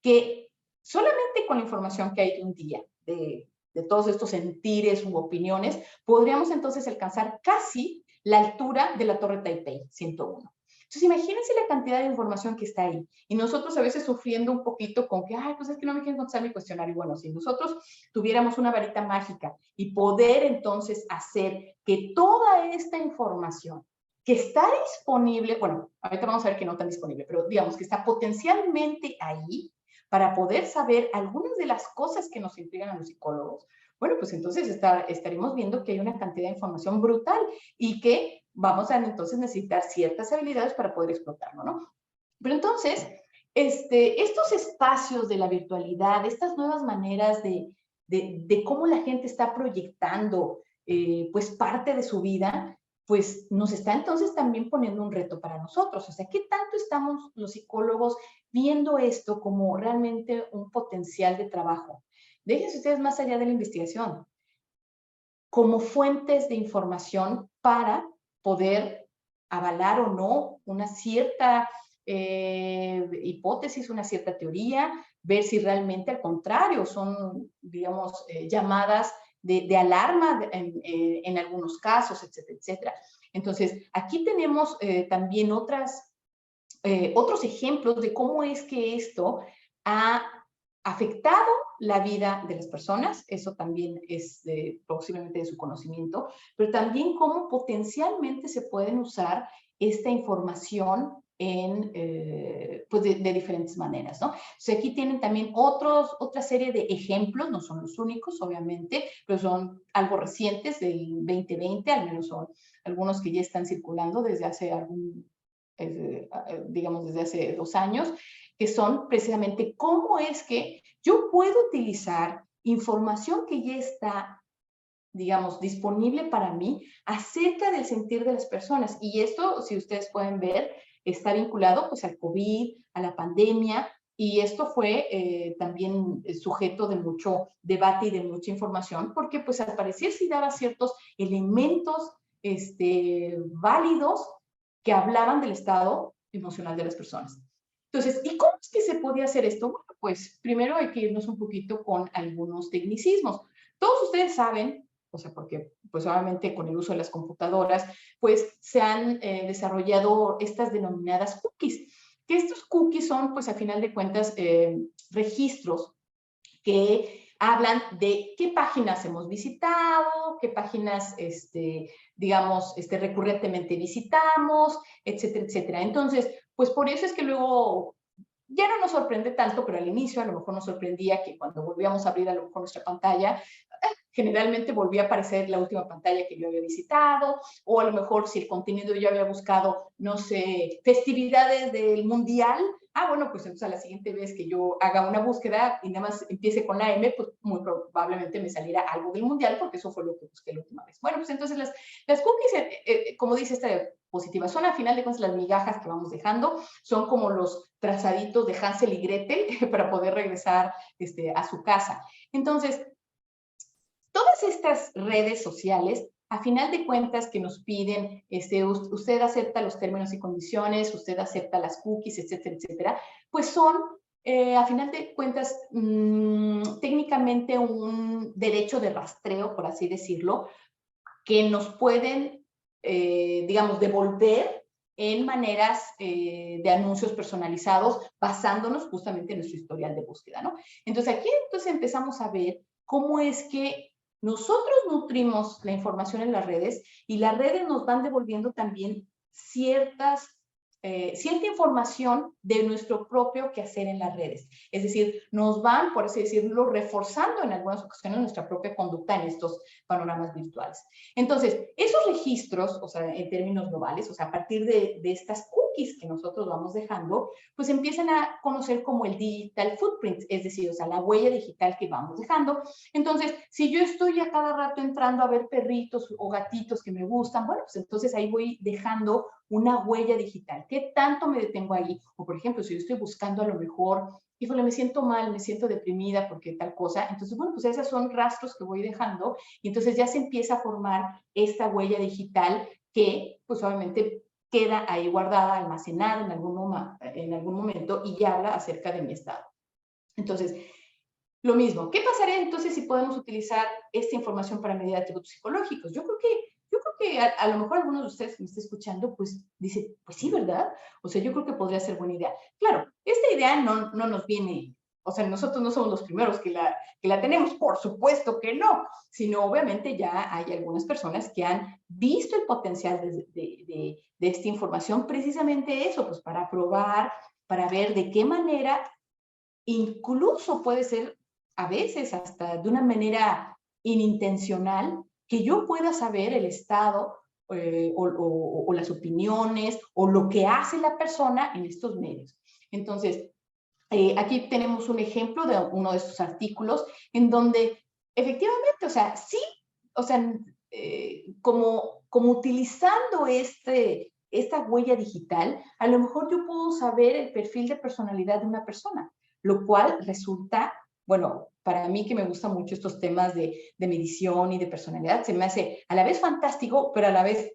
que solamente con la información que hay de un día, de todos estos sentires u opiniones, podríamos entonces alcanzar casi la altura de la Torre Taipei 101. Entonces, imagínense la cantidad de información que está ahí. Y nosotros a veces sufriendo un poquito con que, ay, pues es que no me quieren contestar mi cuestionario. Bueno, si nosotros tuviéramos una varita mágica y poder entonces hacer que toda esta información que está disponible, bueno, ahorita vamos a ver que no está disponible, pero digamos que está potencialmente ahí para poder saber algunas de las cosas que nos intrigan a los psicólogos, bueno, pues entonces estaremos viendo que hay una cantidad de información brutal y que vamos a entonces necesitar ciertas habilidades para poder explotarlo, ¿no? Pero entonces, estos espacios de la virtualidad, estas nuevas maneras de cómo la gente está proyectando pues parte de su vida, pues nos está entonces también poniendo un reto para nosotros. O sea, ¿qué tanto estamos los psicólogos viendo esto como realmente un potencial de trabajo? Déjense ustedes más allá de la investigación, como fuentes de información para poder avalar o no una cierta hipótesis, una cierta teoría, ver si realmente al contrario son, digamos, llamadas de alarma en algunos casos, etcétera, etcétera. Entonces, aquí tenemos también otros ejemplos de cómo es que esto ha afectado la vida de las personas, eso también es posiblemente de su conocimiento, pero también cómo potencialmente se pueden usar esta información pues de diferentes maneras, ¿no? O sea, aquí tienen también otra serie de ejemplos, no son los únicos, obviamente, pero son algo recientes del 2020, al menos son algunos que ya están circulando desde hace digamos, desde hace 2 años, que son precisamente cómo es que yo puedo utilizar información que ya está, digamos, disponible para mí acerca del sentir de las personas. Y esto, si ustedes pueden ver, está vinculado pues al COVID, a la pandemia, y esto fue también sujeto de mucho debate y de mucha información, porque pues al parecer sí daba ciertos elementos válidos que hablaban del estado emocional de las personas. Entonces, ¿y cómo es que se podía hacer esto? Bueno, pues primero hay que irnos un poquito con algunos tecnicismos. Todos ustedes saben, o sea, porque pues obviamente con el uso de las computadoras, pues se han desarrollado estas denominadas cookies, que estos cookies son, pues a final de cuentas, registros que hablan de qué páginas hemos visitado, qué páginas, digamos, recurrentemente visitamos, etcétera, etcétera. Entonces, pues por eso es que luego ya no nos sorprende tanto, pero al inicio a lo mejor nos sorprendía que cuando volvíamos a abrir a lo mejor nuestra pantalla, generalmente volvía a aparecer la última pantalla que yo había visitado, o a lo mejor si el contenido yo había buscado, no sé, festividades del mundial, bueno, pues entonces a la siguiente vez que yo haga una búsqueda y nada más empiece con la M, pues muy probablemente me saliera algo del mundial, porque eso fue lo que busqué la última vez. Bueno, pues entonces las cookies, como dice esta diapositiva, son al final de cuentas las migajas que vamos dejando, son como los trazaditos de Hansel y Gretel para poder regresar a su casa. Entonces, todas estas redes sociales, a final de cuentas que nos piden, usted acepta los términos y condiciones, usted acepta las cookies, etcétera, etcétera, pues son a final de cuentas, técnicamente un derecho de rastreo, por así decirlo, que nos pueden, digamos, devolver en maneras de anuncios personalizados basándonos justamente en nuestro historial de búsqueda, ¿no? Entonces aquí entonces empezamos a ver cómo es que nosotros nutrimos la información en las redes y las redes nos van devolviendo también cierta información de nuestro propio quehacer en las redes. Es decir, nos van, por así decirlo, reforzando en algunas ocasiones nuestra propia conducta en estos panoramas virtuales. Entonces, esos registros, o sea, en términos globales, o sea, a partir de estas cookies que nosotros vamos dejando, pues empiezan a conocer como el digital footprint, es decir, o sea, la huella digital que vamos dejando. Entonces, si yo estoy a cada rato entrando a ver perritos o gatitos que me gustan, bueno, pues entonces ahí voy dejando una huella digital. ¿Qué tanto me detengo ahí? O, por ejemplo, si yo estoy buscando a lo mejor, híjole, me siento mal, me siento deprimida porque tal cosa, entonces, bueno, pues esos son rastros que voy dejando y entonces ya se empieza a formar esta huella digital que, pues obviamente, queda ahí guardada, almacenada en algún momento y ya habla acerca de mi estado. Entonces, lo mismo, ¿qué pasaría entonces si podemos utilizar esta información para medir atributos psicológicos? Yo creo que a lo mejor algunos de ustedes que me están escuchando, pues dice, pues sí, ¿verdad? O sea, yo creo que podría ser buena idea. Claro, esta idea no nos viene, o sea, nosotros no somos los primeros que la tenemos, por supuesto que no, sino obviamente ya hay algunas personas que han visto el potencial de esta información, precisamente eso, pues para probar, para ver de qué manera incluso puede ser a veces hasta de una manera inintencional, que yo pueda saber el estado o las opiniones o lo que hace la persona en estos medios. Entonces, aquí tenemos un ejemplo de uno de estos artículos en donde efectivamente, o sea, sí, o sea, como utilizando esta huella digital, a lo mejor yo puedo saber el perfil de personalidad de una persona, lo cual resulta, bueno, para mí que me gustan mucho estos temas de medición y de personalidad, se me hace a la vez fantástico, pero a la vez,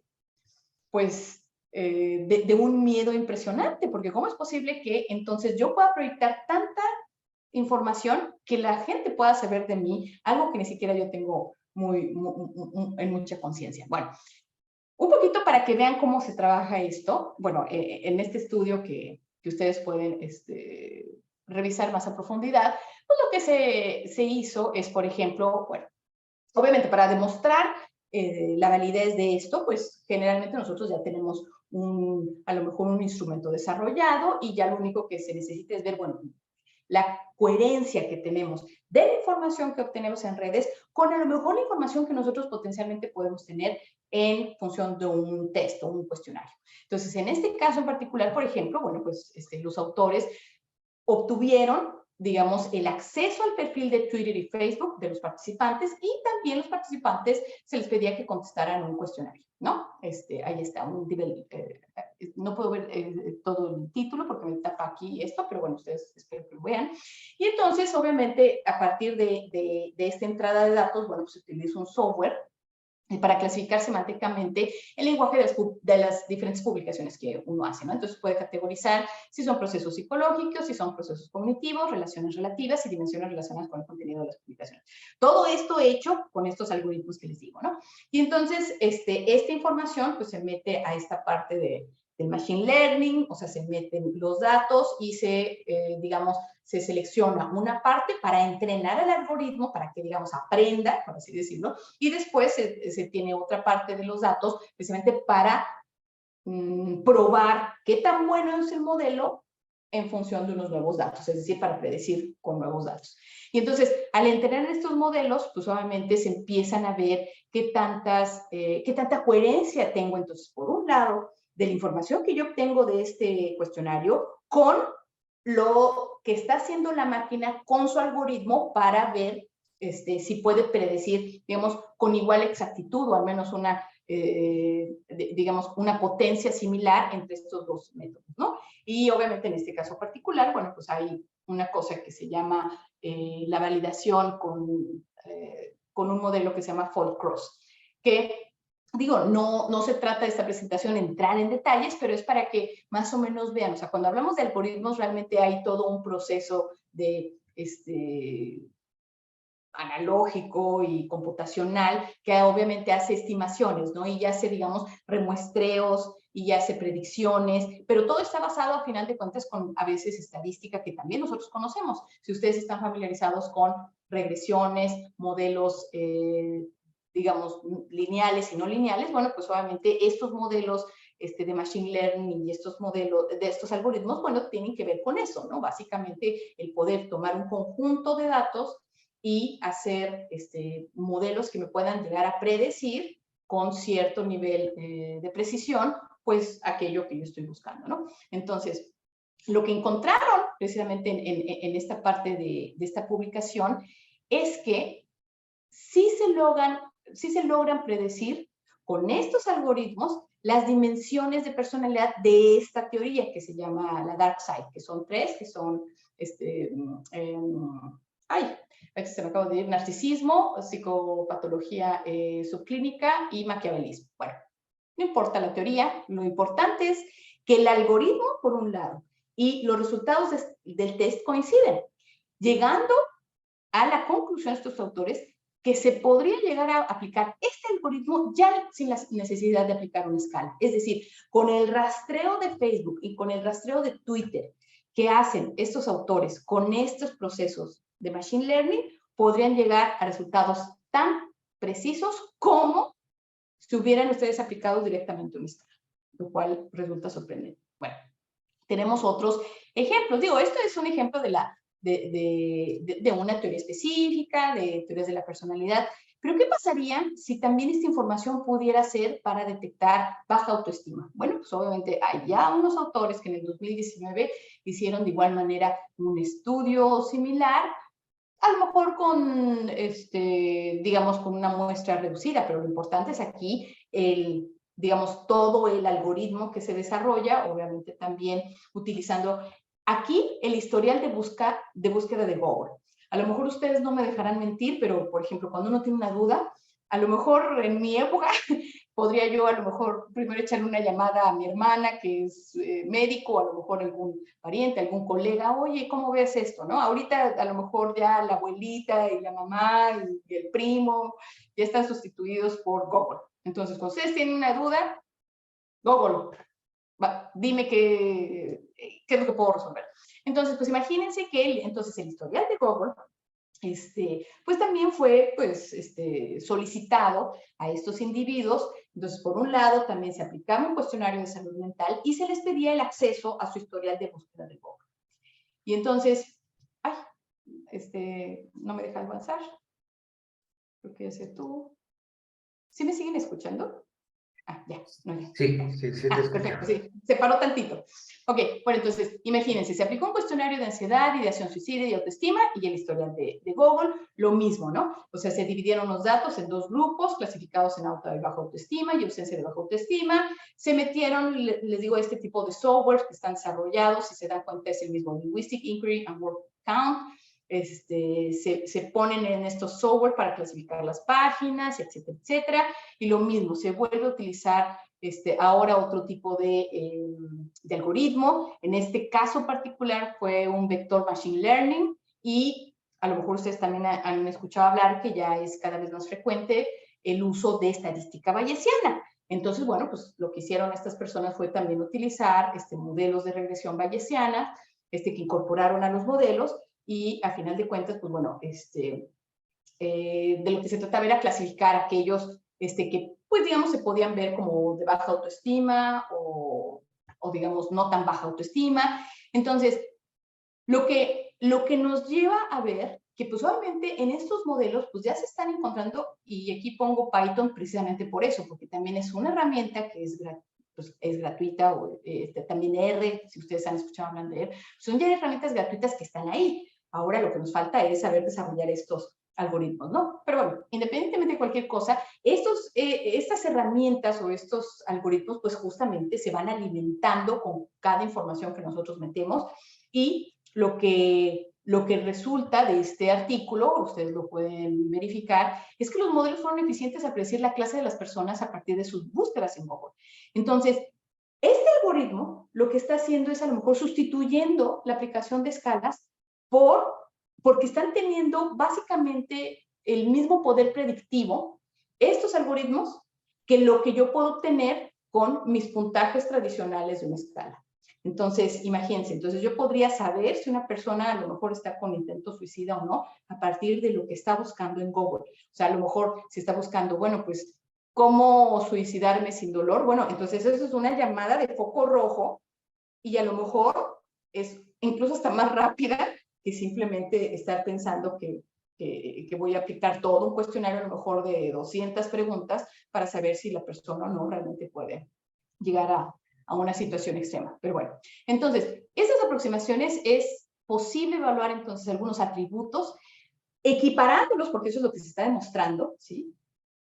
pues, de un miedo impresionante, porque ¿cómo es posible que entonces yo pueda proyectar tanta información que la gente pueda saber de mí, algo que ni siquiera yo tengo en mucha conciencia? Bueno, un poquito para que vean cómo se trabaja esto, bueno, en este estudio que ustedes pueden revisar más a profundidad, pues lo que se hizo es, por ejemplo, bueno, obviamente para demostrar la validez de esto, pues generalmente nosotros ya tenemos a lo mejor un instrumento desarrollado y ya lo único que se necesita es ver, bueno, la coherencia que tenemos de la información que obtenemos en redes con a lo mejor la información que nosotros potencialmente podemos tener en función de un texto, un cuestionario. Entonces, en este caso en particular, por ejemplo, bueno, pues los autores obtuvieron, digamos, el acceso al perfil de Twitter y Facebook de los participantes y también los participantes se les pedía que contestaran un cuestionario, ¿no? Ahí está, no puedo ver todo el título porque me tapa aquí esto, pero bueno, ustedes espero que lo vean. Y entonces, obviamente, a partir de esta entrada de datos, bueno, pues se utiliza un software para clasificar semánticamente el lenguaje de las diferentes publicaciones que uno hace, ¿no? Entonces puede categorizar si son procesos psicológicos, si son procesos cognitivos, relaciones relativas y dimensiones relacionadas con el contenido de las publicaciones. Todo esto hecho con estos algoritmos que les digo, ¿no? Y entonces esta información pues se mete a esta parte del machine learning, o sea, se meten los datos y digamos, se selecciona una parte para entrenar al algoritmo para que, digamos, aprenda, por así decirlo, y después se tiene otra parte de los datos precisamente para probar qué tan bueno es el modelo en función de unos nuevos datos, es decir, para predecir con nuevos datos. Y entonces, al entrenar estos modelos, pues obviamente se empiezan a ver qué tanta coherencia tengo. Entonces, por un lado, de la información que yo obtengo de este cuestionario con lo que está haciendo la máquina con su algoritmo para ver si puede predecir, digamos, con igual exactitud o al menos digamos, una potencia similar entre estos dos métodos, ¿no? Y obviamente en este caso particular, bueno, pues hay una cosa que se llama la validación con un modelo que se llama Fault Cross, que digo, no se trata de esta presentación entrar en detalles, pero es para que más o menos vean, o sea, cuando hablamos de algoritmos realmente hay todo un proceso de analógico y computacional que obviamente hace estimaciones, ¿no? Y ya hace, digamos, remuestreos y ya hace predicciones, pero todo está basado a final de cuentas con a veces estadística que también nosotros conocemos. Si ustedes están familiarizados con regresiones, modelos, digamos, lineales y no lineales, bueno, pues obviamente estos modelos de machine learning y estos modelos, de estos algoritmos, bueno, tienen que ver con eso, ¿no? Básicamente el poder tomar un conjunto de datos y hacer modelos que me puedan llegar a predecir con cierto nivel de precisión, pues aquello que yo estoy buscando, ¿no? Entonces, lo que encontraron precisamente en esta parte de esta publicación es que sí se logran predecir con estos algoritmos las dimensiones de personalidad de esta teoría que se llama la dark side, que son tres, que son, se me acaba de ir, narcisismo, psicopatología subclínica y maquiavelismo. Bueno, no importa la teoría, lo importante es que el algoritmo, por un lado, y los resultados del test coinciden, llegando a la conclusión de estos autores que se podría llegar a aplicar este algoritmo ya sin la necesidad de aplicar una escala. Es decir, con el rastreo de Facebook y con el rastreo de Twitter que hacen estos autores con estos procesos de Machine Learning, podrían llegar a resultados tan precisos como si hubieran ustedes aplicado directamente una escala, lo cual resulta sorprendente. Bueno, tenemos otros ejemplos. Digo, esto es un ejemplo de una teoría específica, de teorías de la personalidad. Pero, ¿qué pasaría si también esta información pudiera ser para detectar baja autoestima? Bueno, pues obviamente hay ya unos autores que en el 2019 hicieron de igual manera un estudio similar, a lo mejor con, digamos, con una muestra reducida, pero lo importante es aquí digamos, todo el algoritmo que se desarrolla, obviamente también utilizando aquí el historial de búsqueda de Google. A lo mejor ustedes no me dejarán mentir, pero, por ejemplo, cuando uno tiene una duda, a lo mejor en mi época podría yo a lo mejor primero echarle una llamada a mi hermana, que es médico, a lo mejor algún pariente, algún colega, oye, ¿cómo ves esto? ¿No? Ahorita a lo mejor ya la abuelita y la mamá y el primo ya están sustituidos por Google. Entonces, cuando ustedes tienen una duda, Google, dime qué es lo que puedo resolver. Entonces, pues imagínense que entonces el historial de Google pues también fue pues, solicitado a estos individuos. Entonces, por un lado, también se aplicaba un cuestionario de salud mental y se les pedía el acceso a su historial de búsqueda de Google. Y entonces, no me deja avanzar. Creo que ese tú. ¿Sí me siguen escuchando? Ya, no, ya. Sí, te Perfecto, escuchamos. sí, se paró tantito. Ok, bueno, entonces, imagínense, se aplicó un cuestionario de ansiedad, ideación suicida y autoestima y el historial de Google, lo mismo, ¿no? O sea, se dividieron los datos en dos grupos, clasificados en alta y baja autoestima y ausencia de baja autoestima. Se metieron, les digo, este tipo de software que están desarrollados, si se dan cuenta es el mismo Linguistic Inquiry and Word Count. Se ponen en estos software para clasificar las páginas, etcétera, etcétera. Y lo mismo, se vuelve a utilizar ahora otro tipo de algoritmo. En este caso particular fue un vector machine learning y a lo mejor ustedes también han escuchado hablar que ya es cada vez más frecuente el uso de estadística bayesiana. Entonces, bueno, pues lo que hicieron estas personas fue también utilizar modelos de regresión bayesiana que incorporaron a los modelos y a final de cuentas, pues bueno, de lo que se trataba era clasificar aquellos que, pues digamos, se podían ver como de baja autoestima o digamos, no tan baja autoestima. Entonces, lo que nos lleva a ver que pues obviamente en estos modelos pues ya se están encontrando, y aquí pongo Python precisamente por eso, porque también es una herramienta que es gratuita, o también R, si ustedes han escuchado hablar de R, son ya herramientas gratuitas que están ahí. Ahora lo que nos falta es saber desarrollar estos algoritmos, ¿no? Pero bueno, independientemente de cualquier cosa, estas herramientas o estos algoritmos, pues justamente se van alimentando con cada información que nosotros metemos, y lo que lo que resulta de este artículo, ustedes lo pueden verificar, es que los modelos fueron eficientes al predecir la clase de las personas a partir de sus búsquedas en Google. Entonces, este algoritmo lo que está haciendo es a lo mejor sustituyendo la aplicación de escalas porque están teniendo básicamente el mismo poder predictivo, estos algoritmos, que lo que yo puedo obtener con mis puntajes tradicionales de una escala. Entonces, imagínense, entonces yo podría saber si una persona a lo mejor está con intento suicida o no a partir de lo que está buscando en Google. O sea, a lo mejor si está buscando, bueno, pues, ¿cómo suicidarme sin dolor? Bueno, entonces eso es una llamada de foco rojo y a lo mejor es incluso hasta más rápida que simplemente estar pensando que voy a aplicar todo un cuestionario a lo mejor de 200 preguntas para saber si la persona no realmente puede llegar a una situación extrema. Pero bueno, entonces, estas aproximaciones es posible evaluar entonces algunos atributos, equiparándolos, porque eso es lo que se está demostrando, ¿sí?,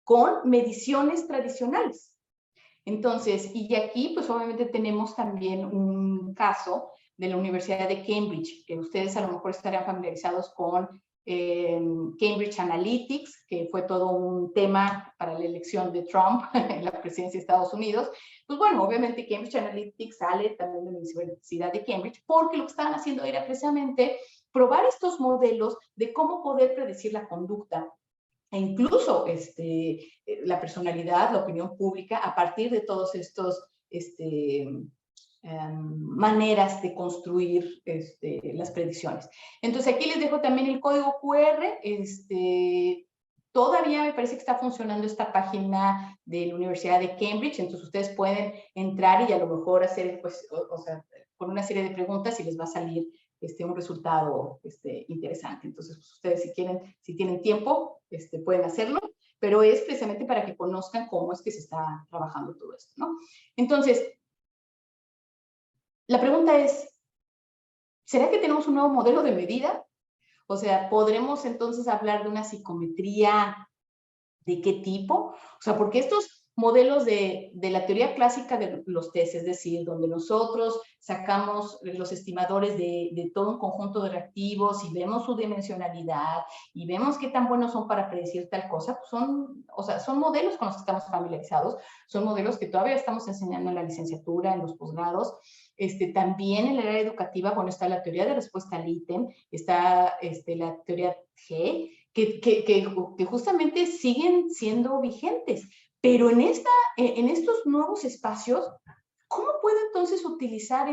con mediciones tradicionales. Entonces, y aquí pues obviamente tenemos también un caso de la Universidad de Cambridge, que ustedes a lo mejor estarán familiarizados con Cambridge Analytics, que fue todo un tema para la elección de Trump en la presidencia de Estados Unidos. Pues bueno, obviamente Cambridge Analytics sale también de la Universidad de Cambridge, porque lo que estaban haciendo era precisamente probar estos modelos de cómo poder predecir la conducta e incluso la personalidad, la opinión pública, a partir de todos estos maneras de construir las predicciones. Entonces aquí les dejo también el código QR. Todavía me parece que está funcionando esta página de la Universidad de Cambridge, entonces ustedes pueden entrar y a lo mejor hacer, pues, o sea, con una serie de preguntas y les va a salir un resultado interesante. Entonces, pues, ustedes si quieren, si tienen tiempo, pueden hacerlo, pero es precisamente para que conozcan cómo es que se está trabajando todo esto, ¿no? Entonces, la pregunta es, ¿será que tenemos un nuevo modelo de medida? O sea, ¿podremos entonces hablar de una psicometría de qué tipo? O sea, porque estos modelos de la teoría clásica de los test, es decir, donde nosotros sacamos los estimadores de todo un conjunto de reactivos y vemos su dimensionalidad y vemos qué tan buenos son para predecir tal cosa, pues son modelos con los que estamos familiarizados, son modelos que todavía estamos enseñando en la licenciatura, en los posgrados. También en el área educativa, bueno, está la teoría de respuesta al ítem, está la teoría G, que justamente siguen siendo vigentes. Pero en estos nuevos espacios, ¿cómo puedo entonces utilizar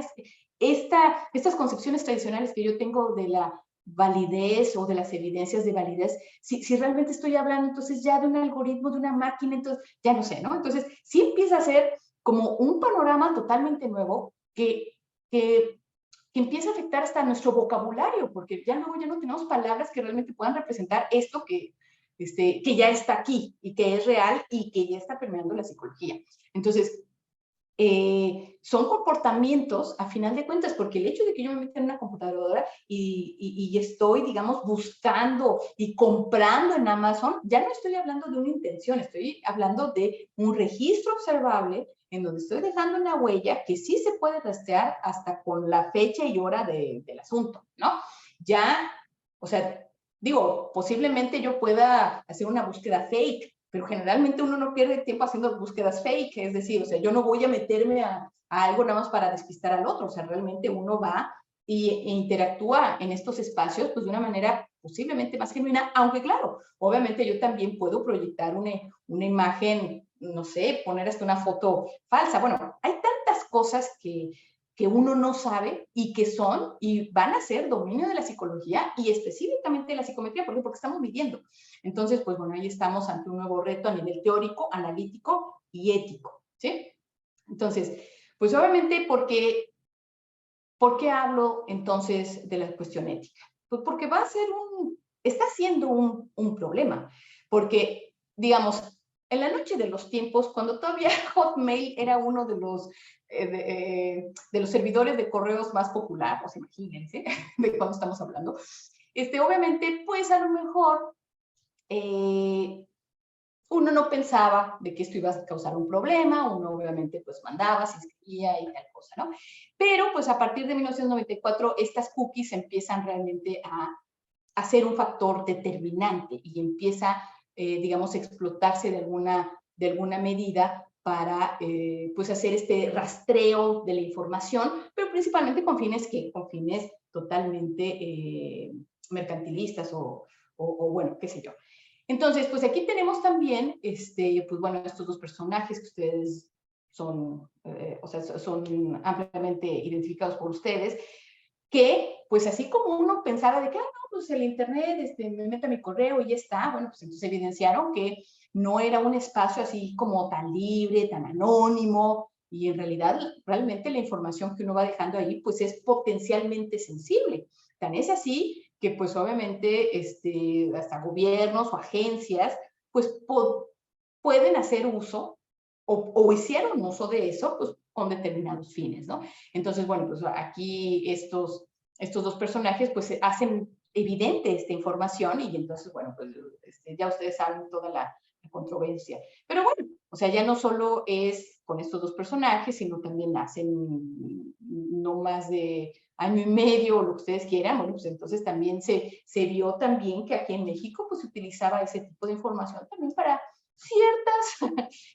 estas concepciones tradicionales que yo tengo de la validez o de las evidencias de validez? Si realmente estoy hablando entonces ya de un algoritmo, de una máquina, entonces ya no sé, ¿no? Entonces sí empieza a ser como un panorama totalmente nuevo que empieza a afectar hasta nuestro vocabulario, porque ya luego ya no tenemos palabras que realmente puedan representar esto que ya está aquí y que es real y que ya está permeando la psicología. Entonces, son comportamientos, a final de cuentas, porque el hecho de que yo me meta en una computadora y estoy, digamos, buscando y comprando en Amazon, ya no estoy hablando de una intención, estoy hablando de un registro observable en donde estoy dejando una huella que sí se puede rastrear hasta con la fecha y hora del asunto, ¿no? Ya, o sea, digo, posiblemente yo pueda hacer una búsqueda fake, pero generalmente uno no pierde tiempo haciendo búsquedas fake, es decir, o sea, yo no voy a meterme a algo nada más para despistar al otro, o sea, realmente uno va e interactúa en estos espacios pues de una manera posiblemente más genuina, aunque claro, obviamente yo también puedo proyectar una imagen, no sé, poner hasta una foto falsa. Bueno, hay tantas cosas que uno no sabe y que son y van a ser dominio de la psicología y específicamente de la psicometría. ¿Por qué? Porque estamos viviendo. Entonces, pues bueno, ahí estamos ante un nuevo reto a nivel teórico, analítico y ético, ¿sí? Entonces, pues obviamente, ¿por qué hablo entonces de la cuestión ética? Pues porque está siendo un problema, porque, digamos, en la noche de los tiempos, cuando todavía Hotmail era uno de los servidores de correos más popular, pues imagínense de cuándo estamos hablando, obviamente, pues a lo mejor uno no pensaba de que esto iba a causar un problema, uno obviamente pues mandaba, se inscribía y tal cosa, ¿no? Pero pues a partir de 1994 estas cookies empiezan realmente a ser un factor determinante y empieza, digamos, a explotarse de alguna medida para pues hacer este rastreo de la información, pero principalmente con fines, con fines totalmente mercantilistas o bueno, qué sé yo. Entonces, pues aquí tenemos también, pues bueno, estos dos personajes que ustedes son, o sea, son ampliamente identificados por ustedes, que pues así como uno pensaba de que, no, pues el internet, me meto a mi correo y ya está, bueno, pues entonces evidenciaron que no era un espacio así como tan libre, tan anónimo, y en realidad realmente la información que uno va dejando ahí pues es potencialmente sensible. Tan es así que pues obviamente hasta gobiernos o agencias pues pueden hacer uso o hicieron uso de eso pues con determinados fines, ¿no? Entonces, bueno, pues aquí estos dos personajes pues hacen evidente esta información y entonces, bueno, pues ya ustedes saben toda la controversia. Pero bueno, o sea, ya no solo es con estos dos personajes, sino también hacen no más de año y medio o lo que ustedes quieran, bueno, pues entonces también se vio también que aquí en México pues se utilizaba ese tipo de información también para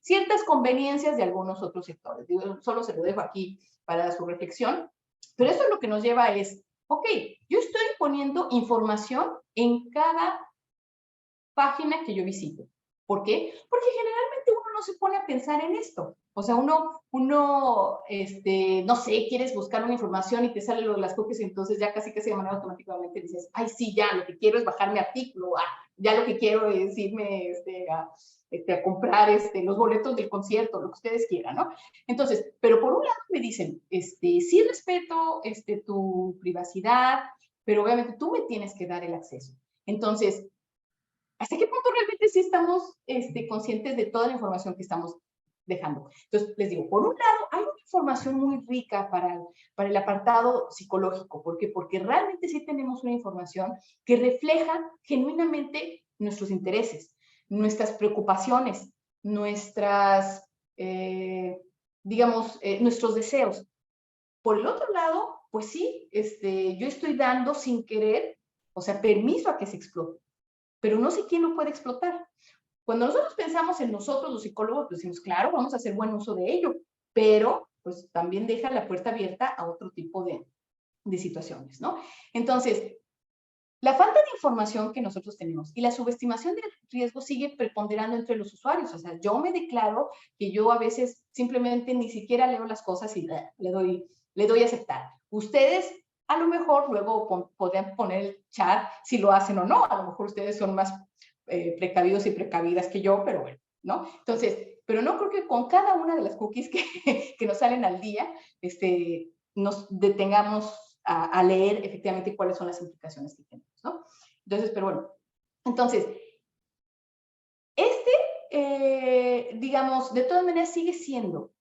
ciertas conveniencias de algunos otros sectores. Yo solo se lo dejo aquí para su reflexión, pero eso es lo que nos lleva es, ok, yo estoy poniendo información en cada página que yo visito. ¿Por qué? Porque generalmente uno no se pone a pensar en esto. O sea, uno no sé, quieres buscar una información y te sale lo de las cookies, y entonces ya casi de manera automáticamente dices, ay, sí, ya, lo que quiero es bajar mi artículo, ya lo que quiero es irme a comprar los boletos del concierto, lo que ustedes quieran, ¿no? Entonces, pero por un lado me dicen, sí respeto tu privacidad, pero obviamente tú me tienes que dar el acceso. Entonces, ¿hasta qué punto realmente sí estamos conscientes de toda la información que estamos dejando? Entonces, les digo, por un lado, hay una información muy rica para el apartado psicológico. ¿Por qué? Porque realmente sí tenemos una información que refleja genuinamente nuestros intereses, nuestras preocupaciones, nuestras, nuestros deseos. Por el otro lado, pues sí, yo estoy dando sin querer, o sea, permiso a que se explote, pero no sé quién lo puede explotar. Cuando nosotros pensamos en nosotros, los psicólogos, pues decimos, claro, vamos a hacer buen uso de ello, pero pues también deja la puerta abierta a otro tipo de situaciones, ¿no? Entonces, la falta de información que nosotros tenemos y la subestimación del riesgo sigue preponderando entre los usuarios. O sea, yo me declaro que yo a veces simplemente ni siquiera leo las cosas y le doy a aceptar. Ustedes a lo mejor luego podrían poner el chat si lo hacen o no. A lo mejor ustedes son más precavidos y precavidas que yo, pero bueno, ¿no? Entonces, pero no creo que con cada una de las cookies que nos salen al día, nos detengamos a leer efectivamente cuáles son las implicaciones que tenemos, ¿no? Entonces, pero bueno, entonces, digamos, de todas maneras sigue siendo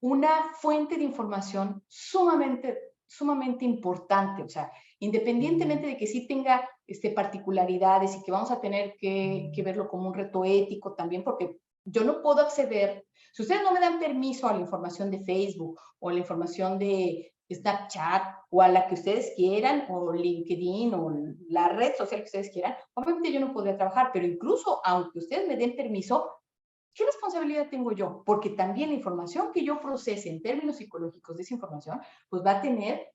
una fuente de información sumamente importante, o sea, independientemente de que sí tenga particularidades y que vamos a tener que verlo como un reto ético también, porque yo no puedo acceder, si ustedes no me dan permiso a la información de Facebook o a la información de Snapchat o a la que ustedes quieran, o LinkedIn o la red social que ustedes quieran, obviamente yo no podría trabajar, pero incluso aunque ustedes me den permiso, ¿qué responsabilidad tengo yo? Porque también la información que yo procese en términos psicológicos de esa información, pues va a tener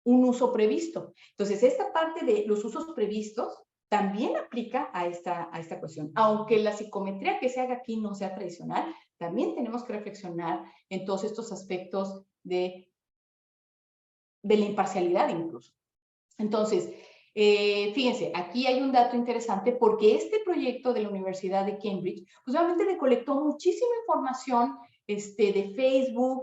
un uso previsto. Entonces, esta parte de los usos previstos también aplica a esta cuestión. Aunque la psicometría que se haga aquí no sea tradicional, también tenemos que reflexionar en todos estos aspectos de la imparcialidad incluso. Entonces, fíjense, aquí hay un dato interesante porque este proyecto de la Universidad de Cambridge, pues obviamente recolectó muchísima información de Facebook,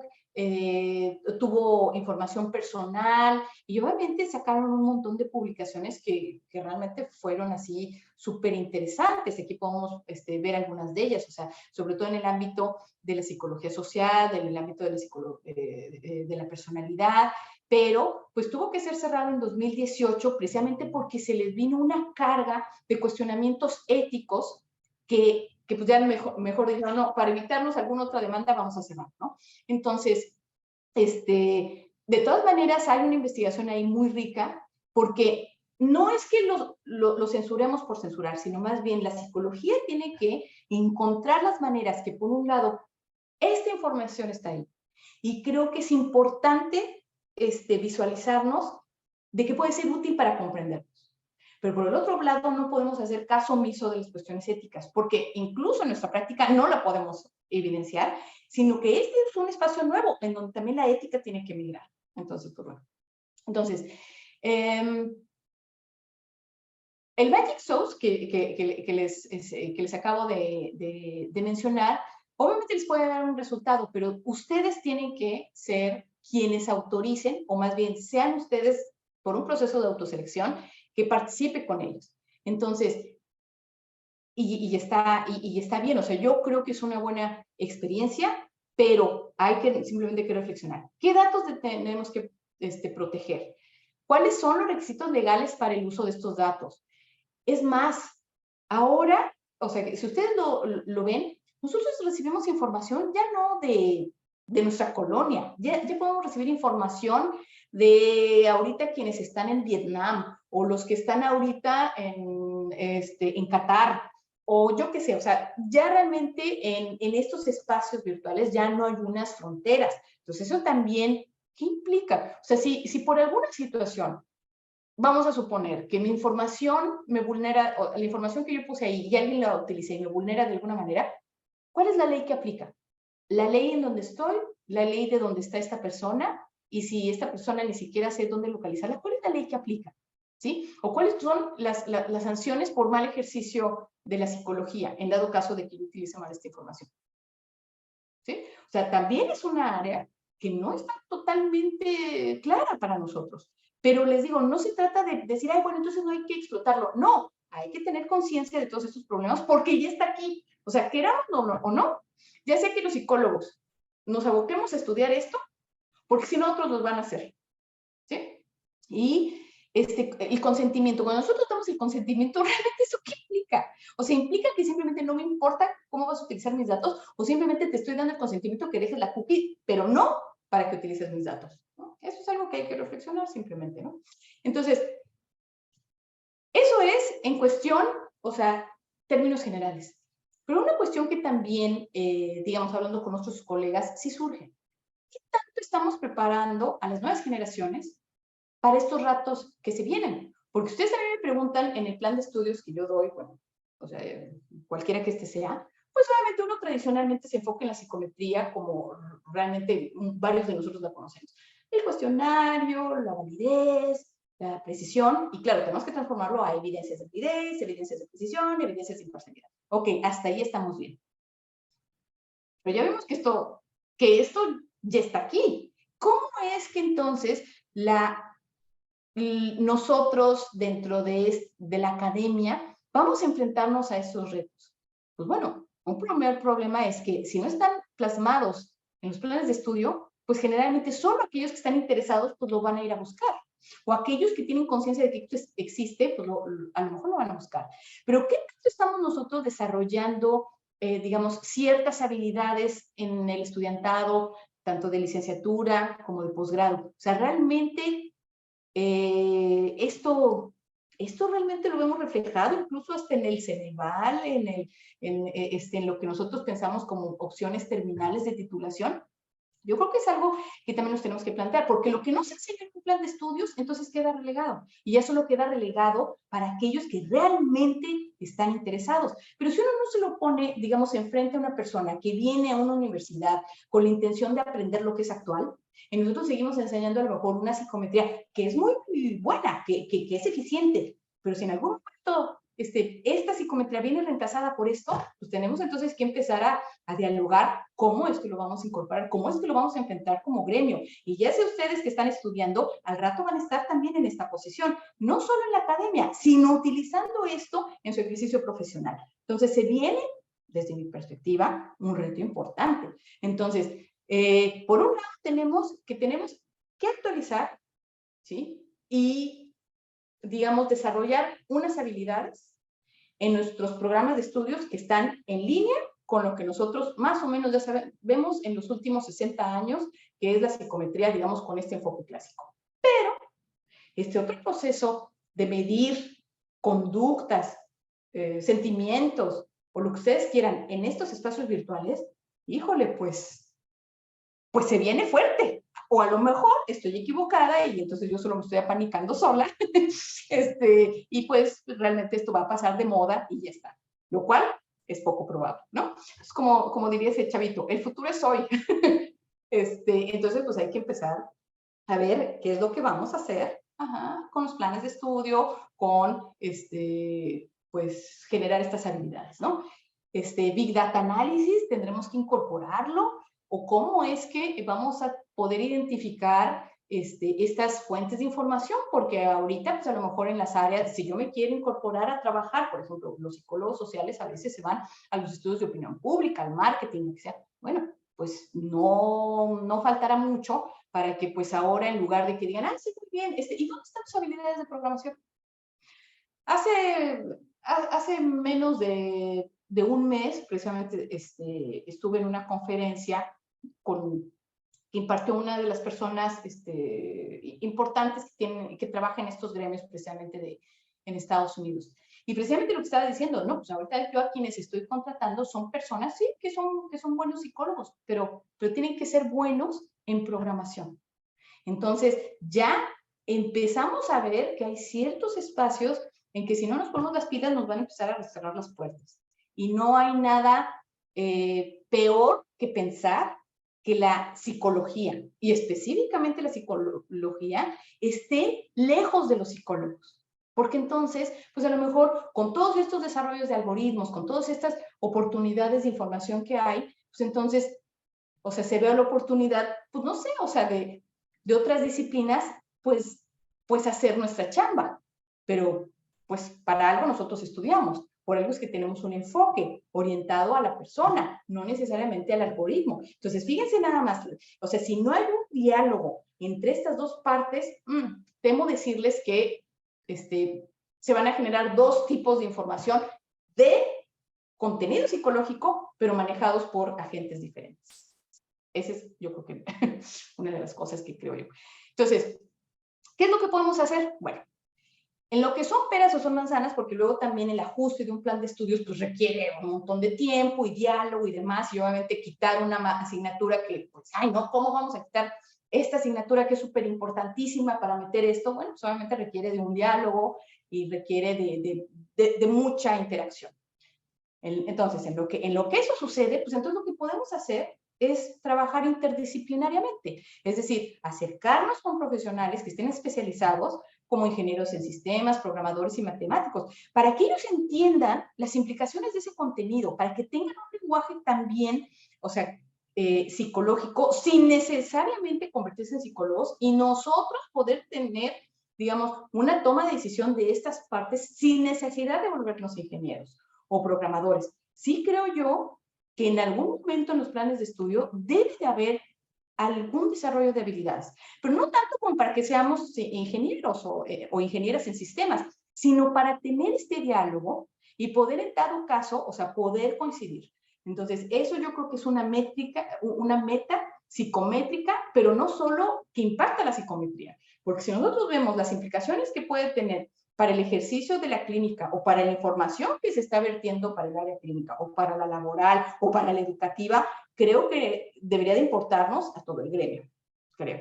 tuvo información personal y obviamente sacaron un montón de publicaciones que realmente fueron así súper interesantes. Aquí podemos ver algunas de ellas, o sea, sobre todo en el ámbito de la psicología social, en el ámbito de la personalidad, pero pues tuvo que ser cerrado en 2018 precisamente porque se les vino una carga de cuestionamientos éticos que que pues ya mejor dijeron, no, para evitarnos alguna otra demanda vamos a cerrar, ¿no? Entonces, de todas maneras hay una investigación ahí muy rica, porque no es que lo censuremos por censurar, sino más bien la psicología tiene que encontrar las maneras que, por un lado, esta información está ahí. Y creo que es importante visualizarnos de que puede ser útil para comprendernos. Pero por el otro lado, no podemos hacer caso omiso de las cuestiones éticas, porque incluso en nuestra práctica no la podemos evidenciar, sino que este es un espacio nuevo en donde también la ética tiene que migrar. Entonces, pues bueno. Entonces, el Magic Sauce que les acabo de mencionar, obviamente les puede dar un resultado, pero ustedes tienen que ser quienes autoricen, o más bien sean ustedes, por un proceso de autoselección, que participe con ellos. Entonces, y está bien, o sea, yo creo que es una buena experiencia, pero hay que simplemente que reflexionar. ¿Qué datos tenemos que proteger? ¿Cuáles son los requisitos legales para el uso de estos datos? Es más, ahora, o sea, si ustedes lo ven, nosotros recibimos información ya no de nuestra colonia, ya podemos recibir información de ahorita quienes están en Vietnam, o los que están ahorita en Qatar, o yo qué sé, o sea, ya realmente en estos espacios virtuales ya no hay unas fronteras. Entonces eso también, ¿qué implica? O sea, si por alguna situación vamos a suponer que mi información me vulnera, o la información que yo puse ahí y alguien la utilice y me vulnera de alguna manera, ¿cuál es la ley que aplica? La ley en donde estoy, la ley de donde está esta persona, y si esta persona ni siquiera sé dónde localizarla, ¿cuál es la ley que aplica? ¿Sí? ¿O cuáles son las sanciones por mal ejercicio de la psicología, en dado caso de que yo utilice mal esta información? ¿Sí? O sea, también es una área que no está totalmente clara para nosotros. Pero les digo, no se trata de decir, ay, bueno, entonces no hay que explotarlo. No, hay que tener conciencia de todos estos problemas porque ya está aquí. O sea, queramos o no, ya sé que los psicólogos nos aboquemos a estudiar esto, porque si no, otros los van a hacer. ¿Sí? Y el consentimiento, cuando nosotros damos el consentimiento, ¿realmente eso qué implica? O sea, implica que simplemente no me importa cómo vas a utilizar mis datos, o simplemente te estoy dando el consentimiento que dejes la cookie, pero no para que utilices mis datos, ¿no? Eso es algo que hay que reflexionar simplemente, ¿no? Entonces, eso es en cuestión, o sea, términos generales. Pero una cuestión que también, digamos, hablando con nuestros colegas, sí surge. ¿Qué tanto estamos preparando a las nuevas generaciones para estos ratos que se vienen? Porque ustedes también me preguntan en el plan de estudios que yo doy, bueno, o sea, cualquiera que sea, pues obviamente uno tradicionalmente se enfoca en la psicometría como realmente varios de nosotros la conocemos. El cuestionario, la validez, la precisión, y claro, tenemos que transformarlo a evidencias de validez, evidencias de precisión, evidencias de imparcialidad. Ok, hasta ahí estamos bien. Pero ya vemos que esto ya está aquí. ¿Cómo es que entonces nosotros dentro de la academia vamos a enfrentarnos a esos retos? Pues bueno, un primer problema es que si no están plasmados en los planes de estudio, pues generalmente solo aquellos que están interesados pues lo van a ir a buscar. O aquellos que tienen conciencia de que esto existe, pues a lo mejor lo van a buscar. Pero ¿qué tanto estamos nosotros desarrollando, digamos, ciertas habilidades en el estudiantado, tanto de licenciatura como de posgrado? O sea, realmente esto realmente lo vemos reflejado incluso hasta en el Ceneval, en lo que nosotros pensamos como opciones terminales de titulación. Yo creo que es algo que también nos tenemos que plantear, porque lo que no se enseña en un plan de estudios, entonces queda relegado. Y ya solo queda relegado para aquellos que realmente están interesados. Pero si uno no se lo pone, digamos, enfrente a una persona que viene a una universidad con la intención de aprender lo que es actual, y nosotros seguimos enseñando a lo mejor una psicometría que es muy buena, que es eficiente, pero si en algún momento esta psicometría viene reemplazada por esto, pues tenemos entonces que empezar a dialogar cómo es que lo vamos a incorporar, cómo es que lo vamos a enfrentar como gremio. Y ya sé ustedes que están estudiando, al rato van a estar también en esta posición, no solo en la academia, sino utilizando esto en su ejercicio profesional. Entonces se viene, desde mi perspectiva, un reto importante. Entonces, por un lado tenemos que actualizar, ¿sí? Y, digamos, desarrollar unas habilidades en nuestros programas de estudios que están en línea con lo que nosotros más o menos ya sabemos en los últimos 60 años, que es la psicometría, digamos, con este enfoque clásico. Pero este otro proceso de medir conductas, sentimientos, o lo que ustedes quieran en estos espacios virtuales, híjole, pues se viene fuerte. O a lo mejor estoy equivocada y entonces yo solo me estoy apanicando sola. Y pues realmente esto va a pasar de moda y ya está. Lo cual es poco probable, ¿no? Es como diría ese chavito, el futuro es hoy. Entonces, pues hay que empezar a ver qué es lo que vamos a hacer con los planes de estudio, con pues generar estas habilidades, ¿no? Big Data Analysis, tendremos que incorporarlo, o cómo es que vamos a poder identificar estas fuentes de información, porque ahorita, pues a lo mejor en las áreas, si yo me quiero incorporar a trabajar, por ejemplo, los psicólogos sociales a veces se van a los estudios de opinión pública, al marketing, lo que sea. Bueno, pues no faltará mucho para que pues ahora en lugar de que digan, sí, muy bien, ¿y dónde están tus habilidades de programación? Hace menos de un mes, precisamente, estuve en una conferencia que impartió una de las personas importantes que trabaja en estos gremios precisamente en Estados Unidos. Y precisamente lo que estaba diciendo, no, pues ahorita yo a quienes estoy contratando son personas, sí, que son buenos psicólogos, pero tienen que ser buenos en programación. Entonces, ya empezamos a ver que hay ciertos espacios en que si no nos ponemos las pilas nos van a empezar a cerrar las puertas. Y no hay nada peor que pensar que la psicología, y específicamente la psicología, esté lejos de los psicólogos. Porque entonces, pues a lo mejor con todos estos desarrollos de algoritmos, con todas estas oportunidades de información que hay, pues entonces, o sea, se ve la oportunidad, pues no sé, o sea, de otras disciplinas, pues hacer nuestra chamba. Pero, pues para algo nosotros estudiamos. Por algo es que tenemos un enfoque orientado a la persona, no necesariamente al algoritmo. Entonces, fíjense nada más, o sea, si no hay un diálogo entre estas dos partes, temo decirles que se van a generar dos tipos de información de contenido psicológico, pero manejados por agentes diferentes. Esa es, yo creo que, una de las cosas que creo yo. Entonces, ¿qué es lo que podemos hacer? Bueno, en lo que son peras o son manzanas, porque luego también el ajuste de un plan de estudios pues requiere un montón de tiempo y diálogo y demás, y obviamente quitar una asignatura que, pues, ay, no, ¿cómo vamos a quitar esta asignatura que es súper importantísima para meter esto? Bueno, pues obviamente requiere de un diálogo y requiere de mucha interacción. Entonces, en lo que eso sucede, pues entonces lo que podemos hacer es trabajar interdisciplinariamente, es decir, acercarnos con profesionales que estén especializados como ingenieros en sistemas, programadores y matemáticos, para que ellos entiendan las implicaciones de ese contenido, para que tengan un lenguaje también, o sea, psicológico, sin necesariamente convertirse en psicólogos, y nosotros poder tener, digamos, una toma de decisión de estas partes sin necesidad de volvernos ingenieros o programadores. Sí creo yo que en algún momento en los planes de estudio debe de haber algún desarrollo de habilidades, pero no tanto como para que seamos ingenieros o ingenieras en sistemas, sino para tener este diálogo y poder en dado caso, o sea, poder coincidir. Entonces, eso yo creo que es una meta psicométrica, pero no solo que impacta la psicometría, porque si nosotros vemos las implicaciones que puede tener para el ejercicio de la clínica o para la información que se está vertiendo para el área clínica o para la laboral o para la educativa, creo que debería de importarnos a todo el gremio, creo.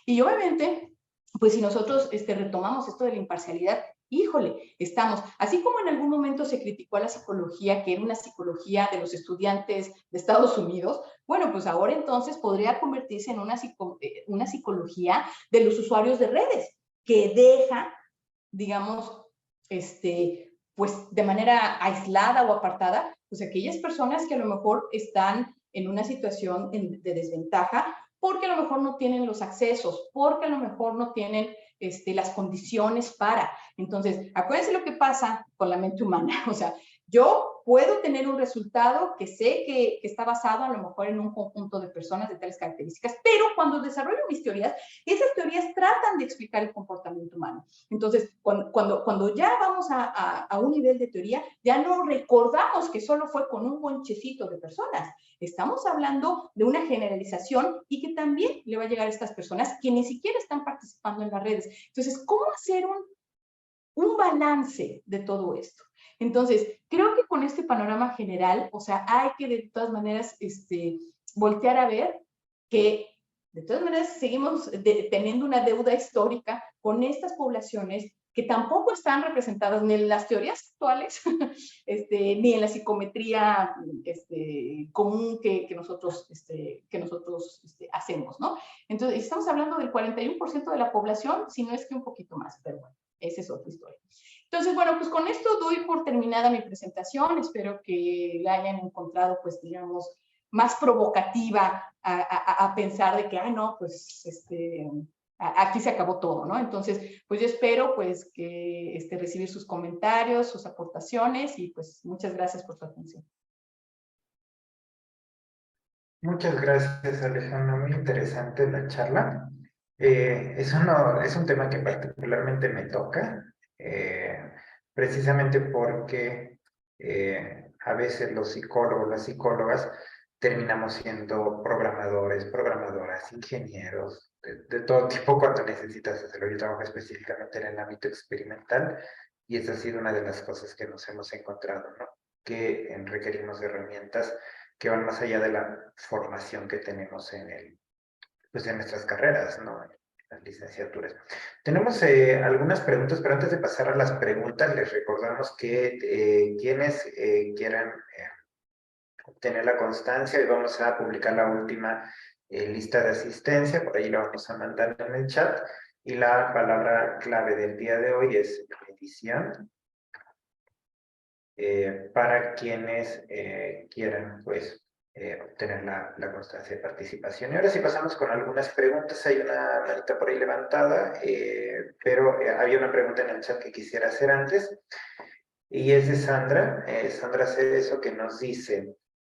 Y obviamente, pues si nosotros retomamos esto de la imparcialidad, híjole, estamos, así como en algún momento se criticó a la psicología, que era una psicología de los estudiantes de Estados Unidos, bueno, pues ahora entonces podría convertirse en una psicología de los usuarios de redes, que deja, digamos, pues de manera aislada o apartada, pues aquellas personas que a lo mejor están en una situación de desventaja porque a lo mejor no tienen los accesos, porque a lo mejor no tienen las condiciones para. Entonces, acuérdense lo que pasa con la mente humana. O sea, yo puedo tener un resultado que sé que está basado a lo mejor en un conjunto de personas de tales características, pero cuando desarrollo mis teorías, esas teorías tratan de explicar el comportamiento humano. Entonces, cuando ya vamos a un nivel de teoría, ya no recordamos que solo fue con un bonchecito de personas. Estamos hablando de una generalización y que también le va a llegar a estas personas que ni siquiera están participando en las redes. Entonces, ¿cómo hacer un balance de todo esto? Entonces, creo que con este panorama general, o sea, hay que de todas maneras voltear a ver que de todas maneras seguimos teniendo una deuda histórica con estas poblaciones que tampoco están representadas ni en las teorías actuales, ni en la psicometría común que nosotros hacemos, ¿no? Entonces, estamos hablando del 41% de la población, si no es que un poquito más, pero bueno, esa es otra historia. Entonces, bueno, pues con esto doy por terminada mi presentación. Espero que la hayan encontrado, pues, digamos, más provocativa a pensar de que, no, pues, aquí se acabó todo, ¿no? Entonces, pues yo espero, pues, que recibir sus comentarios, sus aportaciones y, pues, muchas gracias por su atención. Muchas gracias, Alejandra. Muy interesante la charla. Es un tema que particularmente me toca, precisamente porque a veces los psicólogos, las psicólogas, terminamos siendo programadores, programadoras, ingenieros, de todo tipo cuando necesitas hacerlo. Yo trabajo específicamente en el ámbito experimental y esa ha sido una de las cosas que nos hemos encontrado, ¿no? Que requerimos herramientas que van más allá de la formación que tenemos pues en nuestras carreras, ¿no? En las licenciaturas. Tenemos algunas preguntas, pero antes de pasar a las preguntas, les recordamos que quienes quieran obtener la constancia, y vamos a publicar la última lista de asistencia, por ahí la vamos a mandar en el chat, y la palabra clave del día de hoy es medición. Para quienes quieran, pues, obtener la constancia de participación. Y ahora sí pasamos con algunas preguntas. Hay una manita por ahí levantada, pero había una pregunta en el chat que quisiera hacer antes, y es de Sandra. Sandra Cerezo, que nos dice: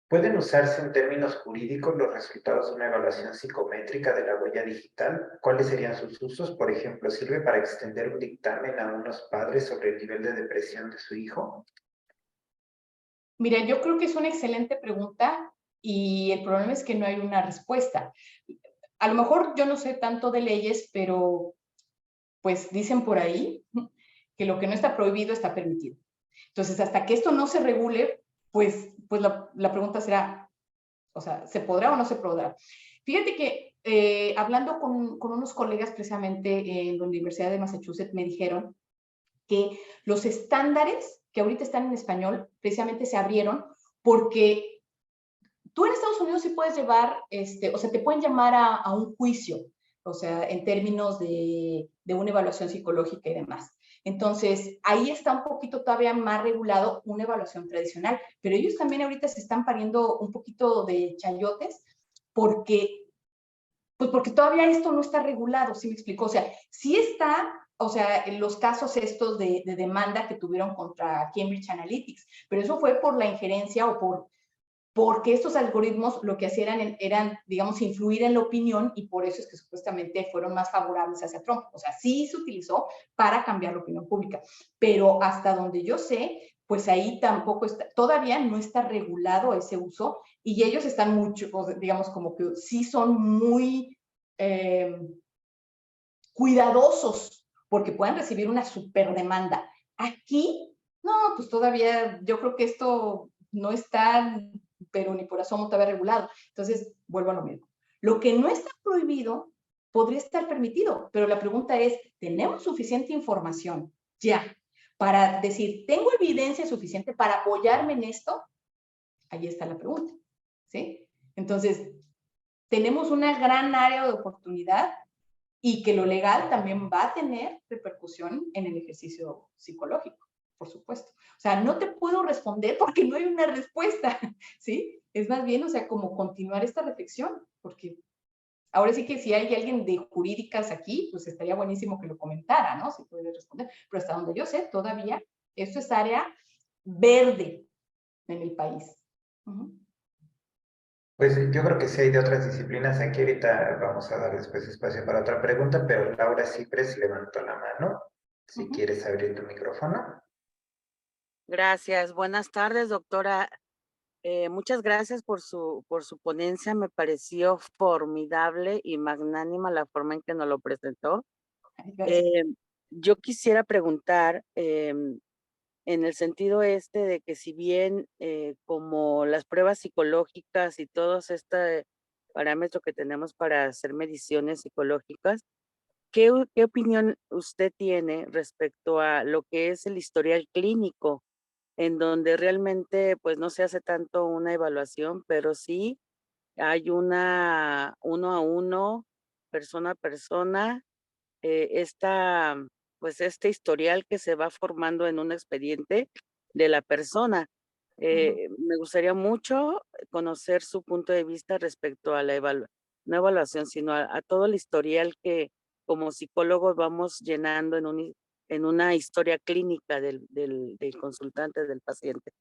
¿pueden usarse en términos jurídicos los resultados de una evaluación psicométrica de la huella digital? ¿Cuáles serían sus usos? Por ejemplo, ¿sirve para extender un dictamen a unos padres sobre el nivel de depresión de su hijo? Mira, yo creo que es una excelente pregunta y el problema es que no hay una respuesta. A lo mejor yo no sé tanto de leyes, pero pues dicen por ahí que lo que no está prohibido está permitido. Entonces, hasta que esto no se regule, pues la pregunta será, o sea, ¿se podrá o no se podrá? Fíjate que hablando con unos colegas precisamente en la Universidad de Massachusetts me dijeron que los estándares que ahorita están en español precisamente se abrieron porque tú en Estados Unidos sí puedes llevar, o sea, te pueden llamar a un juicio, o sea, en términos de una evaluación psicológica y demás. Entonces, ahí está un poquito todavía más regulado una evaluación tradicional, pero ellos también ahorita se están pariendo un poquito de chayotes porque, pues porque todavía esto no está regulado, ¿sí me explico? O sea, sí está, o sea, en los casos estos de demanda que tuvieron contra Cambridge Analytics, pero eso fue por la injerencia o porque estos algoritmos lo que hacían eran, digamos, influir en la opinión y por eso es que supuestamente fueron más favorables hacia Trump. O sea, sí se utilizó para cambiar la opinión pública, pero hasta donde yo sé, pues ahí tampoco está, todavía no está regulado ese uso y ellos están mucho, digamos, como que sí son muy cuidadosos porque pueden recibir una super demanda. Aquí, no, pues todavía yo creo que esto no está, pero ni por asomo todavía regulado. Entonces, vuelvo a lo mismo. Lo que no está prohibido podría estar permitido, pero la pregunta es, ¿tenemos suficiente información ya para decir, tengo evidencia suficiente para apoyarme en esto? Ahí está la pregunta, ¿sí? Entonces, tenemos una gran área de oportunidad y que lo legal también va a tener repercusión en el ejercicio psicológico, por supuesto. O sea, no te puedo responder porque no hay una respuesta, ¿sí? Es más bien, o sea, como continuar esta reflexión, porque ahora sí que si hay alguien de jurídicas aquí, pues estaría buenísimo que lo comentara, ¿no? Si puede responder. Pero hasta donde yo sé, todavía esto es área verde, en el país. Pues yo creo que sí hay de otras disciplinas. Aquí ahorita vamos a dar después espacio para otra pregunta, pero Laura Cipres levantó la mano. Si quieres abrir tu micrófono. Gracias. Buenas tardes, doctora. Muchas gracias por su ponencia. Me pareció formidable y magnánima la forma en que nos lo presentó. Yo quisiera preguntar, en el sentido de que si bien como las pruebas psicológicas y todos este parámetros que tenemos para hacer mediciones psicológicas, ¿qué opinión usted tiene respecto a lo que es el historial clínico, en donde realmente pues no se hace tanto una evaluación, pero sí hay una uno a uno, persona a persona, pues este historial que se va formando en un expediente de la persona? Me gustaría mucho conocer su punto de vista respecto a la no evaluación, sino a todo el historial que como psicólogos vamos llenando en una historia clínica del consultante, del paciente.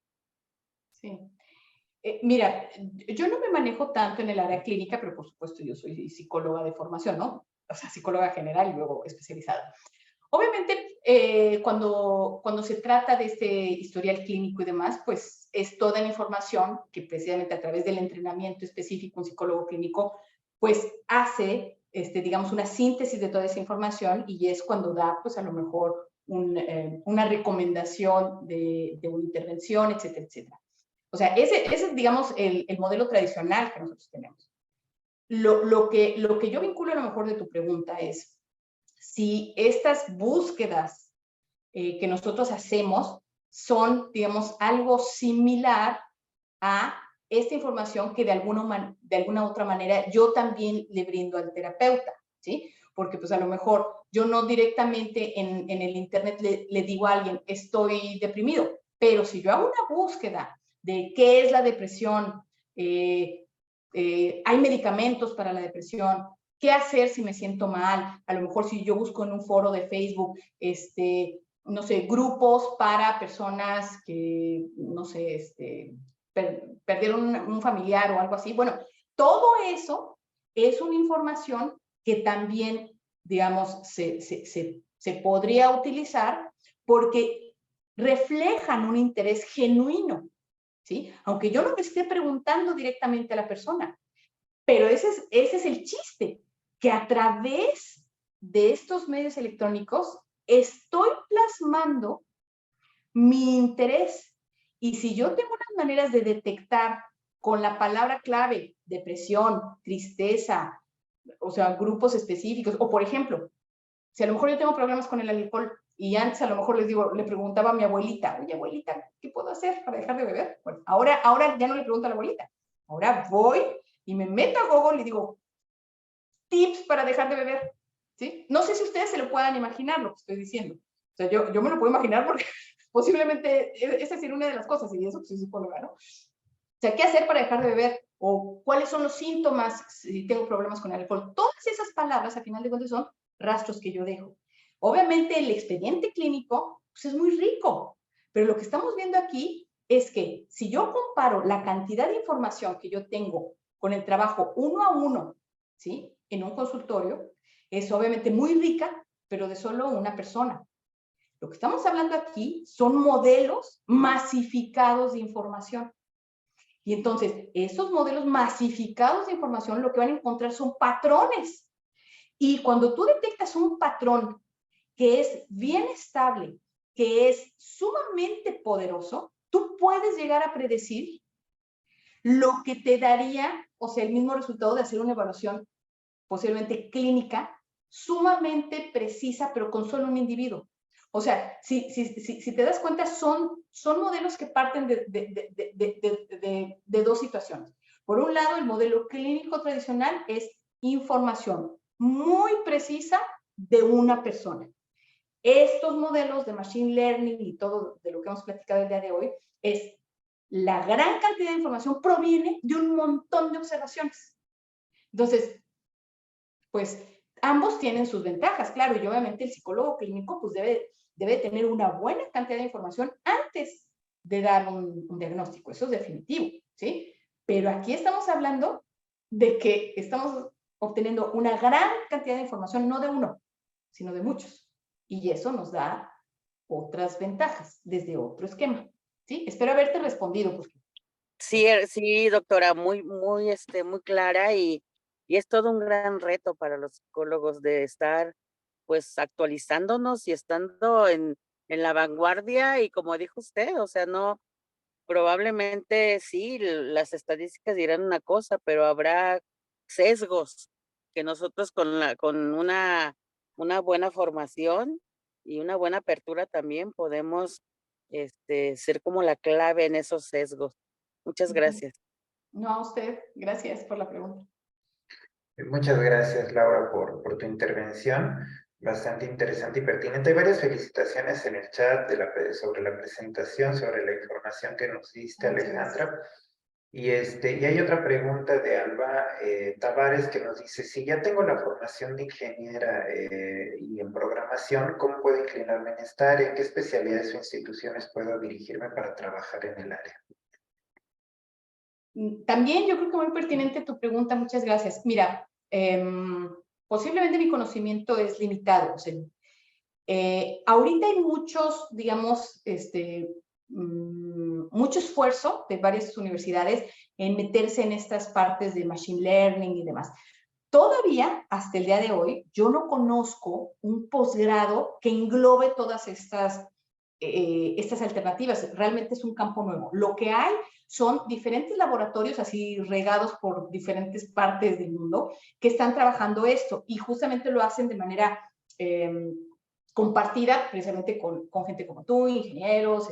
Sí. Mira, yo no me manejo tanto en el área clínica, pero por supuesto yo soy psicóloga de formación, ¿no? O sea, psicóloga general y luego especializada. Obviamente, cuando se trata de este historial clínico y demás, pues es toda la información que precisamente a través del entrenamiento específico, un psicólogo clínico, pues hace, digamos, una síntesis de toda esa información y es cuando da, pues a lo mejor, una recomendación de una intervención, etcétera, etcétera. O sea, ese es, digamos, el modelo tradicional que nosotros tenemos. Lo que yo vinculo a lo mejor de tu pregunta es, si estas búsquedas que nosotros hacemos son, digamos, algo similar a esta información que de alguna otra manera yo también le brindo al terapeuta, ¿sí? Porque pues a lo mejor yo no directamente en el internet le digo a alguien, estoy deprimido, pero si yo hago una búsqueda de qué es la depresión, hay medicamentos para la depresión, qué hacer si me siento mal, a lo mejor si yo busco en un foro de Facebook, no sé, grupos para personas que, no sé, perdieron un familiar o algo así. Bueno, todo eso es una información que también, digamos, se podría utilizar porque reflejan un interés genuino, ¿sí? Aunque yo no me esté preguntando directamente a la persona, pero ese es el chiste, que a través de estos medios electrónicos estoy plasmando mi interés. Y si yo tengo unas maneras de detectar con la palabra clave, depresión, tristeza, o sea, grupos específicos, o por ejemplo, si a lo mejor yo tengo problemas con el alcohol y antes a lo mejor le preguntaba a mi abuelita, oye, abuelita, ¿qué puedo hacer para dejar de beber? Bueno, ahora ya no le pregunto a la abuelita. Ahora voy y me meto a Google y digo, tips para dejar de beber, ¿sí? No sé si ustedes se lo puedan imaginar lo que estoy diciendo. O sea, yo me lo puedo imaginar porque posiblemente esa es una de las cosas, y eso pues soy psicóloga, ¿no? O sea, ¿qué hacer para dejar de beber? O cuáles son los síntomas si tengo problemas con el alcohol. Todas esas palabras, al final de cuentas, son rastros que yo dejo. Obviamente, el expediente clínico pues, es muy rico, pero lo que estamos viendo aquí es que si yo comparo la cantidad de información que yo tengo con el trabajo uno a uno, ¿sí? En un consultorio, es obviamente muy rica, pero de solo una persona. Lo que estamos hablando aquí son modelos masificados de información. Y entonces, esos modelos masificados de información lo que van a encontrar son patrones. Y cuando tú detectas un patrón que es bien estable, que es sumamente poderoso, tú puedes llegar a predecir lo que te daría, o sea, el mismo resultado de hacer una evaluación posiblemente clínica, sumamente precisa, pero con solo un individuo. O sea, si te das cuenta, son modelos que parten de dos situaciones. Por un lado, el modelo clínico tradicional es información muy precisa de una persona. Estos modelos de machine learning y todo de lo que hemos platicado el día de hoy es la gran cantidad de información proviene de un montón de observaciones. Entonces, pues ambos tienen sus ventajas, claro, y obviamente el psicólogo clínico pues debe tener una buena cantidad de información antes de dar un diagnóstico, eso es definitivo, ¿sí? Pero aquí estamos hablando de que estamos obteniendo una gran cantidad de información, no de uno, sino de muchos. Y eso nos da otras ventajas desde otro esquema, ¿sí? Espero haberte respondido, porque... Sí, sí, doctora, muy, muy, muy clara y es todo un gran reto para los psicólogos de estar, pues, actualizándonos y estando en la vanguardia y como dijo usted, o sea, no, probablemente sí, las estadísticas dirán una cosa, pero habrá sesgos que nosotros con una buena formación y una buena apertura también podemos ser como la clave en esos sesgos. Muchas gracias. No, a usted, gracias por la pregunta. Muchas gracias, Laura, por tu intervención. Bastante interesante y pertinente. Hay varias felicitaciones en el chat sobre la presentación, sobre la información que nos diste, Muchas Alejandra. gracias. Y hay otra pregunta de Alba Tavares que nos dice, si ya tengo la formación de ingeniera y en programación, ¿cómo puedo inclinarme en esta área? ¿En qué especialidades o instituciones puedo dirigirme para trabajar en el área? También yo creo que muy pertinente tu pregunta, muchas gracias. Mira, posiblemente mi conocimiento es limitado. O sea, ahorita hay muchos, digamos, mucho esfuerzo de varias universidades en meterse en estas partes de machine learning y demás. Todavía, hasta el día de hoy, yo no conozco un posgrado que englobe todas estas alternativas. Realmente es un campo nuevo. Lo que hay son diferentes laboratorios así regados por diferentes partes del mundo que están trabajando esto y justamente lo hacen de manera compartida precisamente con gente como tú, ingenieros,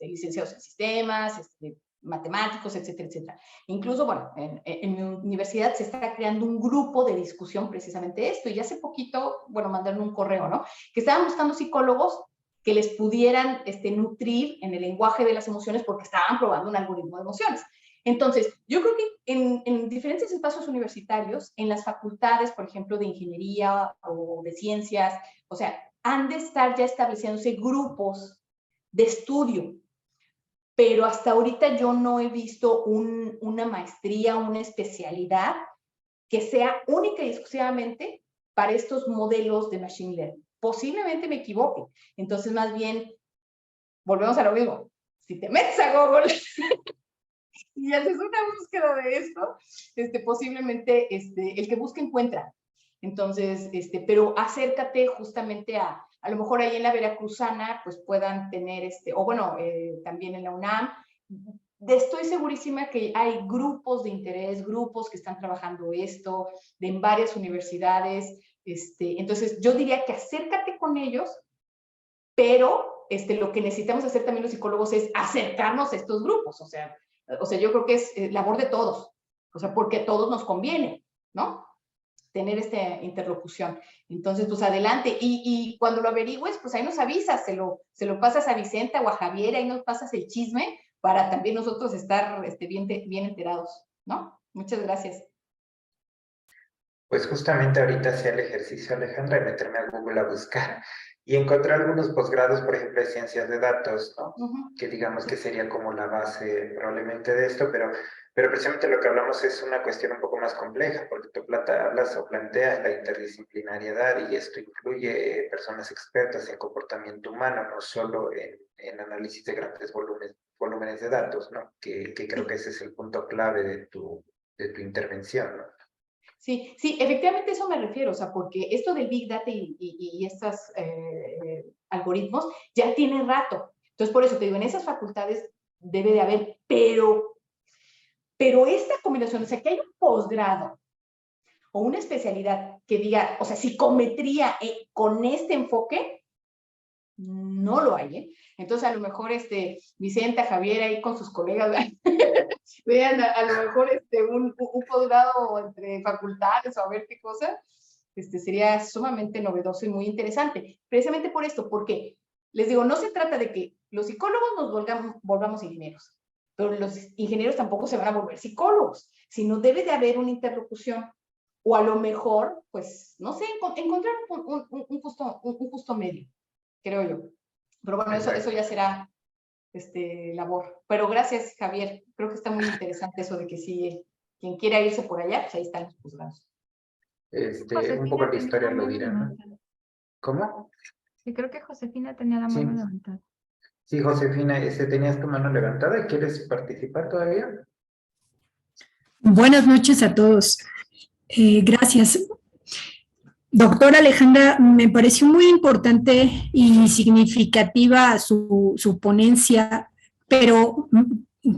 licenciados en sistemas, matemáticos, etcétera, etcétera. Incluso, bueno, en mi universidad se está creando un grupo de discusión precisamente esto, y hace poquito, bueno, mandaron un correo, ¿no? Que estaban buscando psicólogos que les pudieran nutrir en el lenguaje de las emociones porque estaban probando un algoritmo de emociones. Entonces, yo creo que en diferentes espacios universitarios, en las facultades, por ejemplo, de ingeniería o de ciencias, o sea, han de estar ya estableciéndose grupos de estudio, pero hasta ahorita yo no he visto una maestría, una especialidad que sea única y exclusivamente para estos modelos de machine learning. Posiblemente me equivoque. Entonces, más bien, volvemos a lo mismo. Si te metes a Google y haces una búsqueda de esto, posiblemente el que busca encuentra. Entonces, pero acércate justamente a lo mejor ahí en la Veracruzana, pues puedan tener o bueno, también en la UNAM. Estoy segurísima que hay grupos de interés, grupos que están trabajando esto, en varias universidades. Entonces, yo diría que acércate con ellos, pero lo que necesitamos hacer también los psicólogos es acercarnos a estos grupos. O sea, yo creo que es labor de todos, o sea, porque a todos nos conviene, ¿no? Tener esta interlocución. Entonces, pues adelante. Y cuando lo averigües, pues ahí nos avisas, se lo pasas a Vicenta o a Javier, ahí nos pasas el chisme para también nosotros estar bien enterados, ¿no? Muchas gracias. Pues justamente ahorita hacía el ejercicio, Alejandra, de meterme a Google a buscar y encontré algunos posgrados, por ejemplo, de ciencias de datos, ¿no? Que digamos que sería como la base probablemente de esto, pero precisamente lo que hablamos es una cuestión un poco más compleja, porque tú hablas o planteas la interdisciplinariedad y esto incluye personas expertas en comportamiento humano, no solo en análisis de grandes volúmenes de datos, ¿no? Que creo que ese es el punto clave de tu intervención, ¿no? Sí, sí, efectivamente eso me refiero, o sea, porque esto del Big Data y estos algoritmos ya tiene rato. Entonces, por eso te digo, en esas facultades debe de haber, pero esta combinación, o sea, que hay un posgrado o una especialidad que diga, o sea, psicometría con este enfoque, no lo hay, ¿eh? Entonces, a lo mejor, Vicenta, Javier, ahí con sus colegas, vean a lo mejor un posgrado entre facultades o a ver qué cosa, sería sumamente novedoso y muy interesante. Precisamente por esto, porque les digo, no se trata de que los psicólogos nos volvamos ingenieros, pero los ingenieros tampoco se van a volver psicólogos, sino debe de haber una interlocución. O a lo mejor, pues, no sé, encontrar un justo medio, creo yo. Pero bueno, eso ya será labor. Pero gracias, Javier. Creo que está muy interesante eso de que si quien quiera irse por allá, pues ahí están los juzgados. Un poco la historia lo dirá, ¿no? ¿Cómo? Sí, creo que Josefina tenía la mano levantada. Sí, Josefina, tenías tu mano levantada. ¿Quieres participar todavía? Buenas noches a todos. Gracias. Doctora Alejandra, me pareció muy importante y significativa su ponencia, pero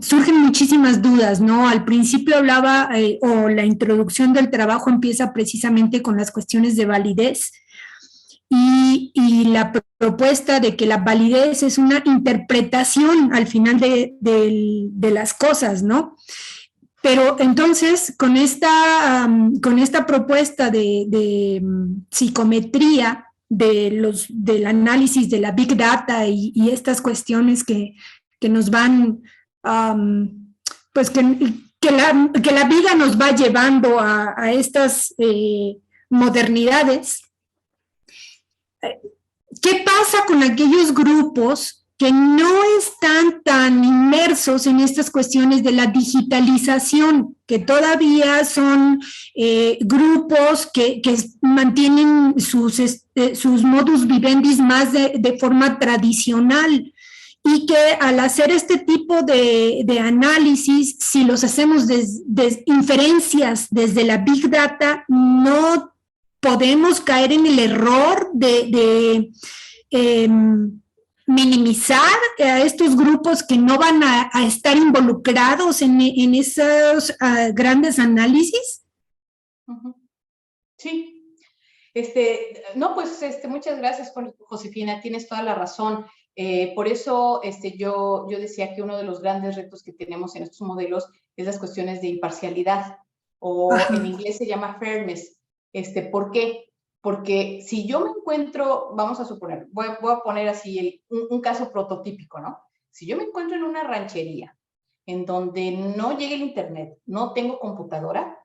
surgen muchísimas dudas, ¿no? Al principio hablaba, o la introducción del trabajo empieza precisamente con las cuestiones de validez y la propuesta de que la validez es una interpretación al final de las cosas, ¿no? Pero entonces, con esta propuesta de psicometría, del análisis de la Big Data y estas cuestiones que nos van, pues que la vida nos va llevando a estas modernidades, ¿qué pasa con aquellos grupos que no están tan inmersos en estas cuestiones de la digitalización, que todavía son grupos que mantienen sus modus vivendi más de forma tradicional y que al hacer este tipo de análisis, si los hacemos de inferencias desde la Big Data, no podemos caer en el error de minimizar a estos grupos que no van a estar involucrados en esos grandes análisis? Sí. No, pues muchas gracias, Josefina, tienes toda la razón. Por eso yo decía que uno de los grandes retos que tenemos en estos modelos es las cuestiones de imparcialidad, o en inglés se llama fairness. ¿Por qué? Porque si yo me encuentro, vamos a suponer, voy a poner así un caso prototípico, ¿no? Si yo me encuentro en una ranchería en donde no llega el internet, no tengo computadora,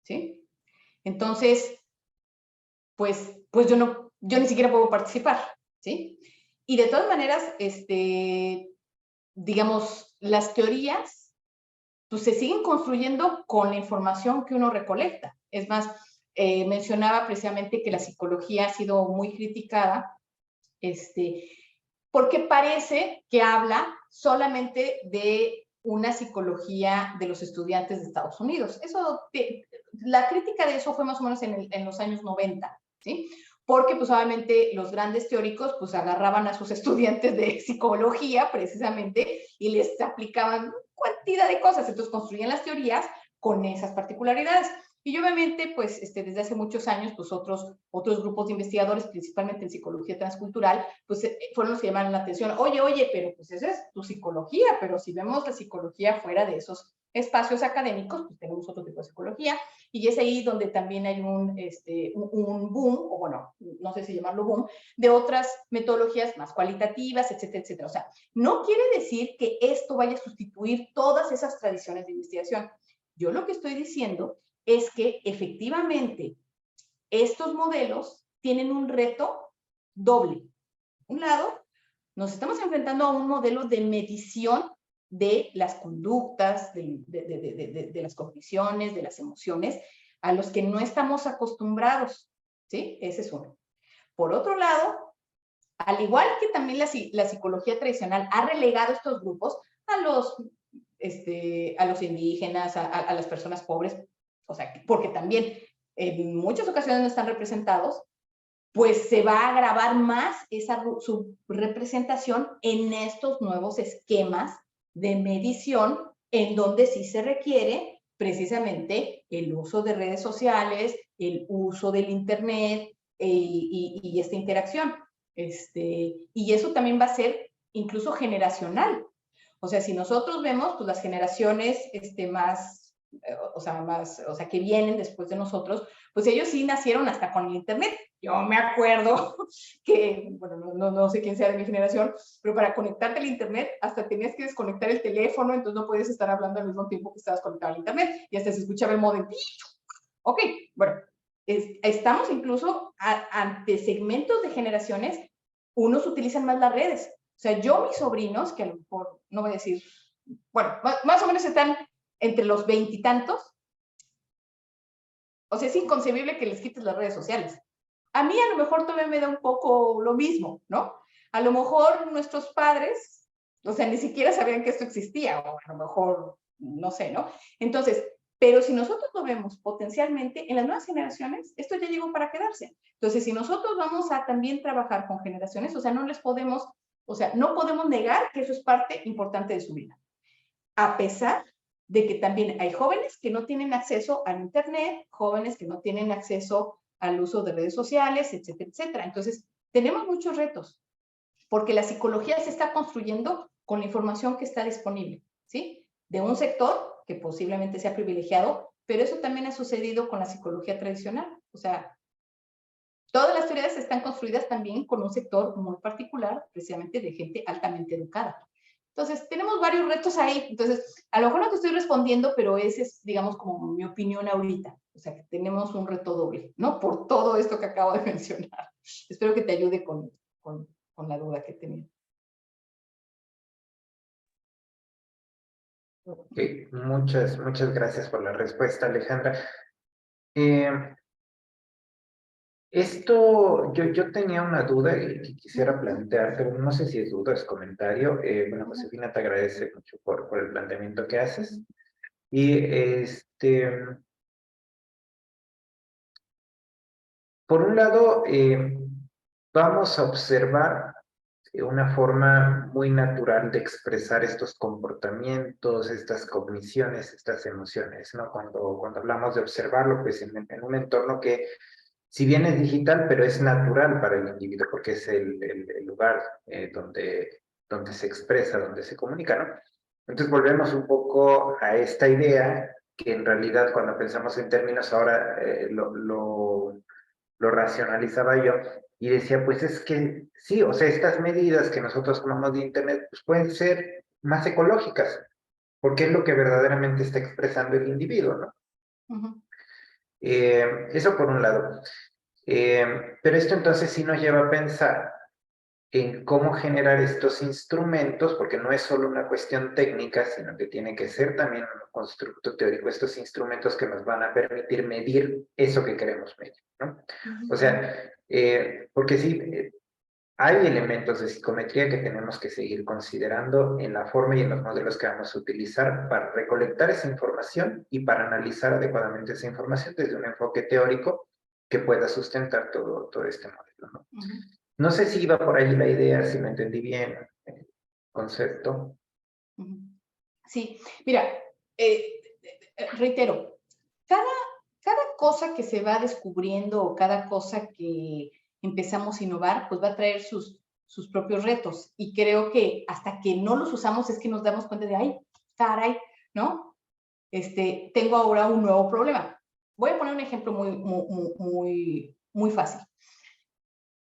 ¿sí? Entonces, pues yo ni siquiera puedo participar, ¿sí? Y de todas maneras, digamos, las teorías, pues se siguen construyendo con la información que uno recolecta. Es más, mencionaba precisamente que la psicología ha sido muy criticada, porque parece que habla solamente de una psicología de los estudiantes de Estados Unidos. La crítica de eso fue más o menos en los años 90, ¿sí? Porque pues obviamente los grandes teóricos pues agarraban a sus estudiantes de psicología precisamente y les aplicaban cantidad de cosas, entonces construían las teorías con esas particularidades. Y obviamente, pues, desde hace muchos años, pues, otros grupos de investigadores, principalmente en psicología transcultural, pues, fueron los que llamaron la atención. Oye, pero pues esa es tu psicología, pero si vemos la psicología fuera de esos espacios académicos, pues tenemos otro tipo de psicología, y es ahí donde también hay un boom, o bueno, no sé si llamarlo boom, de otras metodologías más cualitativas, etcétera, etcétera. O sea, no quiere decir que esto vaya a sustituir todas esas tradiciones de investigación. Yo lo que estoy diciendo es que efectivamente estos modelos tienen un reto doble. Un lado, nos estamos enfrentando a un modelo de medición de las conductas, de las cogniciones, de las emociones, a los que no estamos acostumbrados, ¿sí? Ese es uno. Por otro lado, al igual que también la psicología tradicional ha relegado estos grupos a los indígenas, a las personas pobres, o sea, porque también en muchas ocasiones no están representados, pues se va a agravar más su representación en estos nuevos esquemas de medición, en donde sí se requiere precisamente el uso de redes sociales, el uso del internet y esta interacción. Y eso también va a ser incluso generacional. O sea, si nosotros vemos, pues las generaciones que vienen después de nosotros, pues ellos sí nacieron hasta con el internet. Yo me acuerdo que, bueno, no sé quién sea de mi generación, pero para conectarte al internet hasta tenías que desconectar el teléfono, entonces no podías estar hablando al mismo tiempo que estabas conectado al internet y hasta se escuchaba el modem. Ok, bueno, estamos incluso ante segmentos de generaciones, unos utilizan más las redes, O sea, yo mis sobrinos, que a lo mejor, no voy a decir, bueno, más o menos están entre los 20 y tantos, o sea, es inconcebible que les quites las redes sociales. A mí a lo mejor todavía me da un poco lo mismo, ¿no? A lo mejor nuestros padres, o sea, ni siquiera sabían que esto existía, o a lo mejor, no sé, ¿no? Entonces, pero si nosotros lo vemos potencialmente, en las nuevas generaciones, esto ya llegó para quedarse. Entonces, si nosotros vamos a también trabajar con generaciones, o sea, no les podemos, o sea, no podemos negar que eso es parte importante de su vida. A pesar de que también hay jóvenes que no tienen acceso al internet, jóvenes que no tienen acceso al uso de redes sociales, etcétera, etcétera. Entonces, tenemos muchos retos, porque la psicología se está construyendo con la información que está disponible, ¿sí? De un sector que posiblemente sea privilegiado, pero eso también ha sucedido con la psicología tradicional. O sea, todas las teorías están construidas también con un sector muy particular, precisamente de gente altamente educada. Entonces, tenemos varios retos ahí. Entonces, a lo mejor no te estoy respondiendo, pero ese es, digamos, como mi opinión ahorita. O sea, que tenemos un reto doble, ¿no? Por todo esto que acabo de mencionar. Espero que te ayude con la duda que tenía. Okay. Muchas gracias por la respuesta, Alejandra. Yo tenía una duda que quisiera plantear, pero no sé si es duda o es comentario. Bueno, Josefina te agradece mucho por el planteamiento que haces. Y por un lado, vamos a observar una forma muy natural de expresar estos comportamientos, estas cogniciones, estas emociones, ¿no? Cuando hablamos de observarlo, pues en un entorno que, si bien es digital, pero es natural para el individuo, porque es el lugar donde se expresa, donde se comunica, ¿no? Entonces volvemos un poco a esta idea que en realidad cuando pensamos en términos ahora lo racionalizaba yo y decía, pues es que sí, o sea, estas medidas que nosotros tomamos de Internet pues pueden ser más ecológicas, porque es lo que verdaderamente está expresando el individuo, ¿no? Eso por un lado. Pero esto entonces sí nos lleva a pensar en cómo generar estos instrumentos, porque no es solo una cuestión técnica, sino que tiene que ser también un constructo teórico, estos instrumentos que nos van a permitir medir eso que queremos medir, ¿no? O sea, porque sí, hay elementos de psicometría que tenemos que seguir considerando en la forma y en los modelos que vamos a utilizar para recolectar esa información y para analizar adecuadamente esa información desde un enfoque teórico que pueda sustentar todo este modelo, ¿no? No sé si iba por ahí la idea, si me entendí bien el concepto. Sí, mira, reitero, cada cosa que se va descubriendo o cada cosa que empezamos a innovar, pues va a traer sus propios retos. Y creo que hasta que no los usamos es que nos damos cuenta de, ay, caray, ¿no? Tengo ahora un nuevo problema. Voy a poner un ejemplo muy fácil.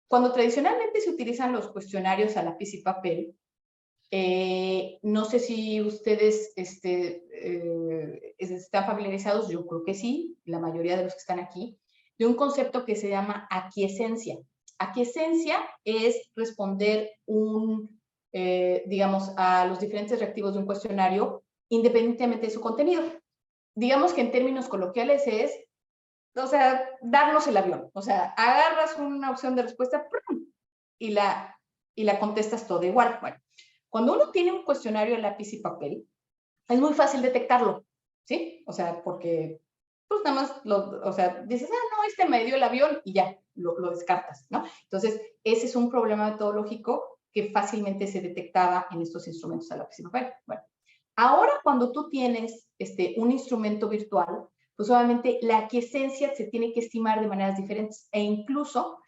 Cuando tradicionalmente se utilizan los cuestionarios a lápiz y papel, no sé si ustedes están familiarizados, yo creo que sí, la mayoría de los que están aquí, de un concepto que se llama aquiescencia. Aquiescencia es responder digamos, a los diferentes reactivos de un cuestionario independientemente de su contenido. Digamos que en términos coloquiales es, o sea, darnos el avión. O sea, agarras una opción de respuesta y la contestas todo igual. Bueno, cuando uno tiene un cuestionario a lápiz y papel, es muy fácil detectarlo, ¿sí? O sea, porque pues nada más, o sea, dices, no, me dio el avión y ya, lo descartas, ¿no? Entonces, ese es un problema metodológico que fácilmente se detectaba en estos instrumentos a lápiz y papel. Bueno, ahora cuando tú tienes un instrumento virtual, pues obviamente la aquiescencia se tiene que estimar de maneras diferentes e incluso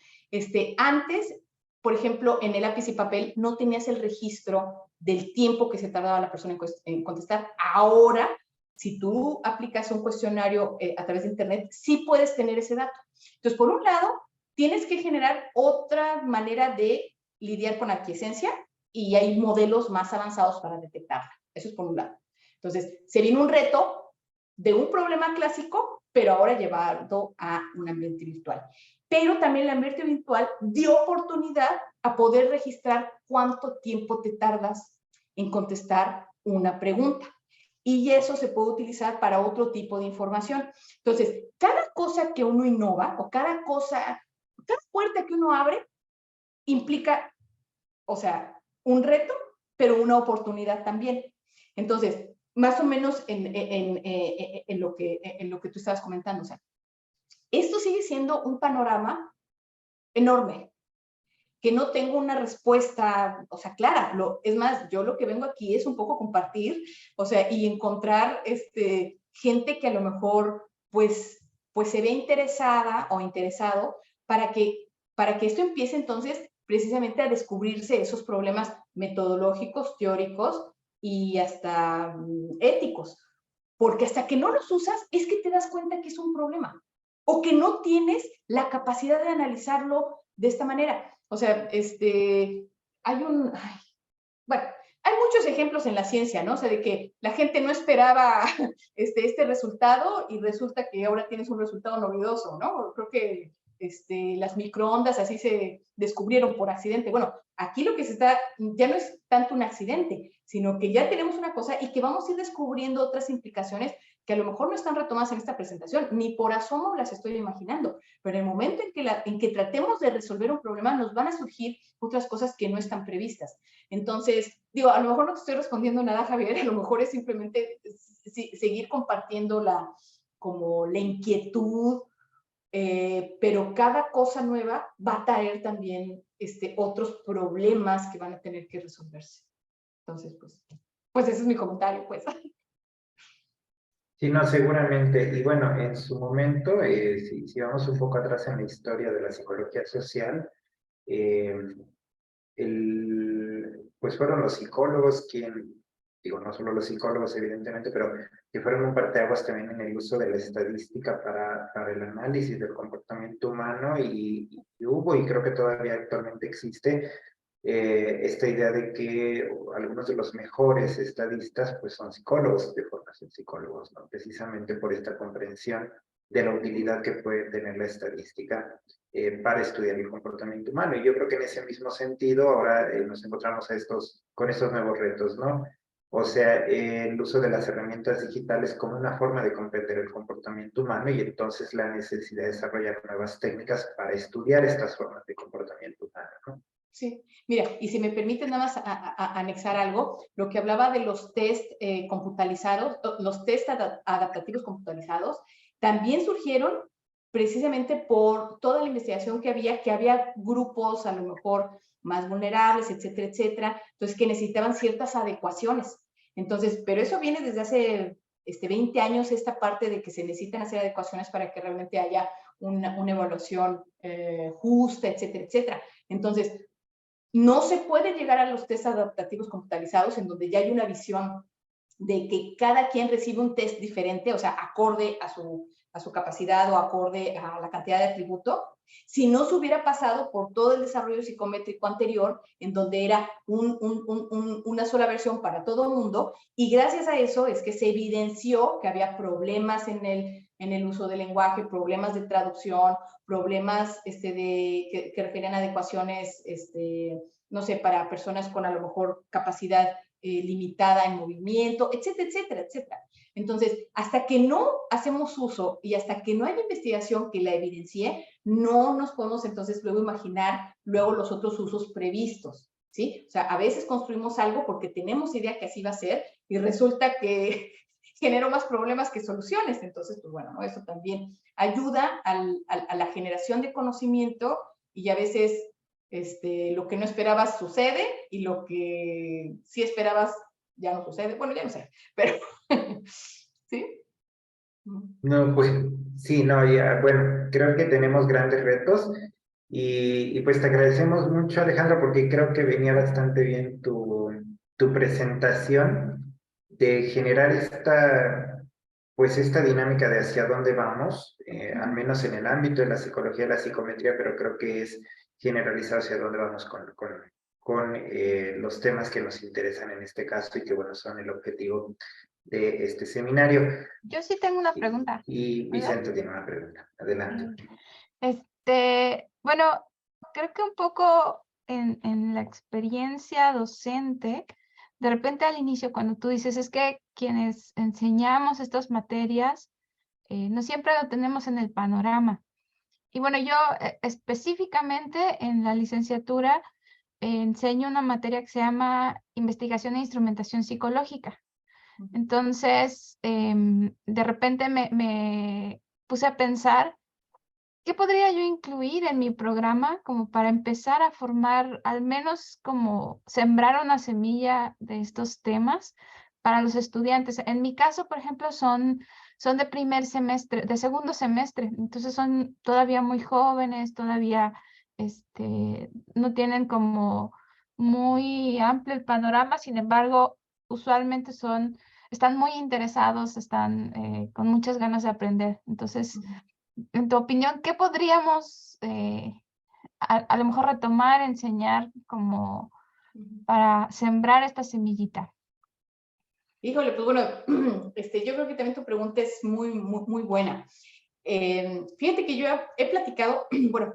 antes, por ejemplo, en el lápiz y papel no tenías el registro del tiempo que se tardaba la persona en contestar. Ahora, si tú aplicas un cuestionario a través de internet, sí puedes tener ese dato. Entonces, por un lado, tienes que generar otra manera de lidiar con la aquiescencia y hay modelos más avanzados para detectarla. Eso es por un lado. Entonces, se viene un reto de un problema clásico, pero ahora llevado a un ambiente virtual. Pero también el ambiente virtual dio oportunidad a poder registrar cuánto tiempo te tardas en contestar una pregunta. Y eso se puede utilizar para otro tipo de información. Entonces, cada cosa que uno innova o cada puerta que uno abre implica, o sea, un reto, pero una oportunidad también. Entonces, más o menos en lo que tú estabas comentando, o sea, esto sigue siendo un panorama enorme, que no tengo una respuesta, o sea, clara. Es más, yo lo que vengo aquí es un poco compartir, o sea, y encontrar gente que a lo mejor, pues se ve interesada o interesado para que esto empiece entonces precisamente a descubrirse esos problemas metodológicos, teóricos y hasta éticos. Porque hasta que no los usas es que te das cuenta que es un problema o que no tienes la capacidad de analizarlo de esta manera. O sea, bueno, hay muchos ejemplos en la ciencia, ¿no? O sea, de que la gente no esperaba este resultado y resulta que ahora tienes un resultado novedoso, ¿no? Creo que las microondas así se descubrieron por accidente. Bueno, aquí lo que ya no es tanto un accidente, sino que ya tenemos una cosa y que vamos a ir descubriendo otras implicaciones que a lo mejor no están retomadas en esta presentación, ni por asomo las estoy imaginando, pero en el momento en que tratemos de resolver un problema, nos van a surgir otras cosas que no están previstas. Entonces, digo, a lo mejor no te estoy respondiendo nada, Javier, a lo mejor es simplemente seguir compartiendo como la inquietud, pero cada cosa nueva va a traer también otros problemas que van a tener que resolverse. Entonces, pues ese es mi comentario, pues. Sí, no, seguramente. Y bueno, en su momento, si vamos un poco atrás en la historia de la psicología social, pues fueron los psicólogos digo, no solo los psicólogos evidentemente, pero que fueron un parteaguas también en el uso de la estadística para el análisis del comportamiento humano y hubo, y creo que todavía actualmente existe, esta idea de que algunos de los mejores estadistas pues son psicólogos, de formación psicólogos, ¿no? Precisamente por esta comprensión de la utilidad que puede tener la estadística para estudiar el comportamiento humano. Y yo creo que en ese mismo sentido ahora nos encontramos con estos nuevos retos, ¿no? O sea, el uso de las herramientas digitales como una forma de comprender el comportamiento humano y entonces la necesidad de desarrollar nuevas técnicas para estudiar estas formas de comportamiento humano, ¿no? Sí, mira, y si me permiten nada más anexar algo, lo que hablaba de los test computalizados, los test adaptativos computalizados, también surgieron precisamente por toda la investigación que había grupos a lo mejor más vulnerables, etcétera, etcétera, entonces que necesitaban ciertas adecuaciones. Entonces, pero eso viene desde hace 20 años, esta parte de que se necesitan hacer adecuaciones para que realmente haya una evaluación justa, etcétera, etcétera. Entonces, no se puede llegar a los test adaptativos computalizados en donde ya hay una visión de que cada quien recibe un test diferente, o sea, acorde a su capacidad o acorde a la cantidad de atributo, si no se hubiera pasado por todo el desarrollo psicométrico anterior, en donde era una sola versión para todo el mundo, y gracias a eso es que se evidenció que había problemas en el uso del lenguaje, problemas de traducción, problemas que refieren a adecuaciones, no sé, para personas con a lo mejor capacidad limitada en movimiento, etcétera, etcétera, etcétera. Entonces, hasta que no hacemos uso y hasta que no haya investigación que la evidencie, no nos podemos entonces luego imaginar luego los otros usos previstos, ¿sí? O sea, a veces construimos algo porque tenemos idea que así va a ser y resulta que generó más problemas que soluciones. Entonces, pues bueno, ¿no? Eso también ayuda a la generación de conocimiento y a veces lo que no esperabas sucede y lo que sí esperabas ya no sucede. Bueno, ya no sé, pero ¿sí? No, pues sí, no, ya, bueno, creo que tenemos grandes retos y pues te agradecemos mucho, Alejandra, porque creo que venía bastante bien tu presentación de generar esta dinámica de hacia dónde vamos, al menos en el ámbito de la psicología y la psicometría, pero creo que es generalizado hacia dónde vamos con los temas que nos interesan en este caso y que, bueno, son el objetivo de este seminario. Yo sí tengo una pregunta. Y Vicente tiene una pregunta. Adelante. Bueno, creo que un poco en la experiencia docente, de repente al inicio, cuando tú dices, es que quienes enseñamos estas materias, no siempre lo tenemos en el panorama. Y bueno, yo específicamente en la licenciatura enseño una materia que se llama Investigación e Instrumentación Psicológica. Entonces, de repente me puse a pensar, ¿qué podría yo incluir en mi programa como para empezar a formar, al menos como sembrar una semilla de estos temas para los estudiantes? En mi caso, por ejemplo, son de primer semestre, de segundo semestre, entonces son todavía muy jóvenes, todavía no tienen como muy amplio el panorama, sin embargo, usualmente están muy interesados, están con muchas ganas de aprender. Entonces, en tu opinión, ¿qué podríamos a lo mejor retomar, enseñar como para sembrar esta semillita? Híjole, pues bueno, yo creo que también tu pregunta es muy buena. Fíjate que yo he platicado, bueno,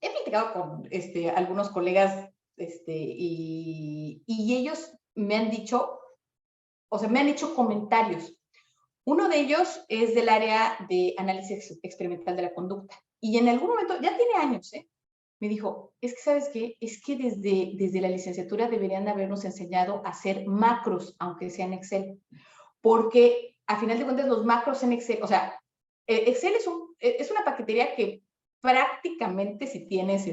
he platicado con algunos colegas y ellos me han dicho, o sea, me han hecho comentarios. Uno de ellos es del área de análisis experimental de la conducta. Y en algún momento, ya tiene años, me dijo, es que, ¿sabes qué? Es que desde la licenciatura deberían habernos enseñado a hacer macros, aunque sea en Excel. Porque, a final de cuentas, los macros en Excel, o sea, Excel es una paquetería que prácticamente, si tienes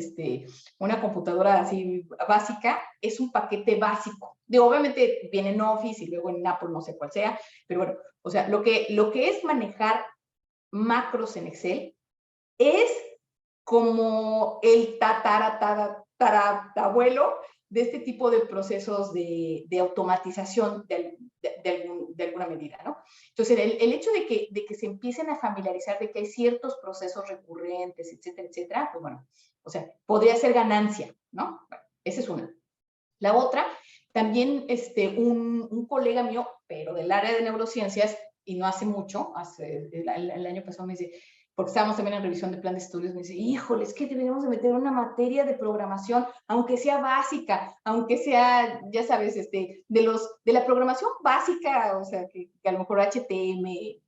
una computadora así básica, es un paquete básico. Obviamente viene en Office y luego en Apple, no sé cuál sea, pero bueno, o sea, lo que es manejar macros en Excel es como el tatarabuelo de este tipo de procesos de automatización de alguna medida, ¿no? Entonces, el hecho de que se empiecen a familiarizar de que hay ciertos procesos recurrentes, etcétera, etcétera, pues bueno, o sea, podría ser ganancia, ¿no? Bueno, esa es una. La otra, también un colega mío, pero del área de neurociencias, y no hace mucho, el año pasado me dice, porque estábamos también en revisión de plan de estudios, me dice, híjole, es que deberíamos de meter una materia de programación, aunque sea básica, aunque sea, ya sabes, de la programación básica, o sea, que a lo mejor HTML,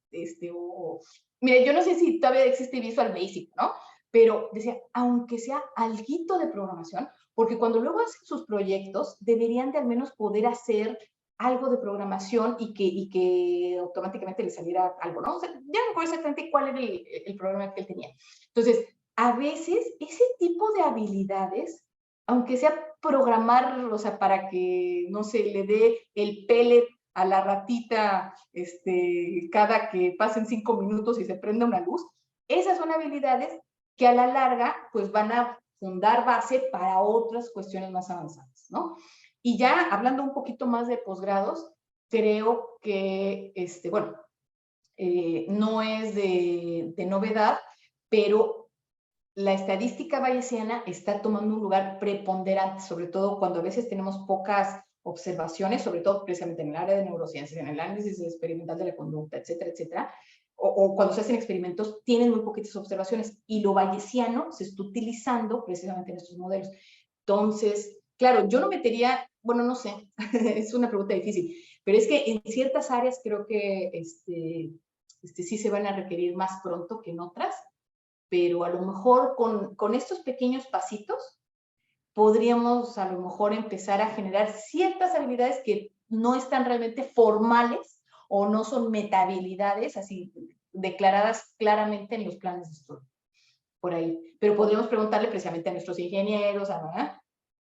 mire, yo no sé si todavía existe Visual Basic, ¿no? Pero decía, aunque sea alguito de programación, porque cuando luego hacen sus proyectos, deberían de al menos poder hacer algo de programación y que automáticamente le saliera algo, ¿no? O sea, ya no recuerdo exactamente cuál era el programa que él tenía. Entonces, a veces, ese tipo de habilidades, aunque sea programar, o sea, para que, no sé, le dé el pellet a la ratita cada que pasen 5 minutos y se prenda una luz, esas son habilidades que a la larga, pues van a fundar base para otras cuestiones más avanzadas, ¿no? Y ya hablando un poquito más de posgrados, creo que, bueno, no es de novedad, pero la estadística bayesiana está tomando un lugar preponderante, sobre todo cuando a veces tenemos pocas observaciones, sobre todo precisamente en el área de neurociencias, en el análisis experimental de la conducta, etcétera, etcétera, o cuando se hacen experimentos, tienen muy poquitas observaciones y lo bayesiano se está utilizando precisamente en estos modelos. Entonces, claro, yo no metería, bueno, no sé, es una pregunta difícil, pero es que en ciertas áreas creo que sí se van a requerir más pronto que en otras, pero a lo mejor con estos pequeños pasitos podríamos a lo mejor empezar a generar ciertas habilidades que no están realmente formales o no son metahabilidades así declaradas claramente en los planes de estudio. Por ahí. Pero podríamos preguntarle precisamente a nuestros ingenieros,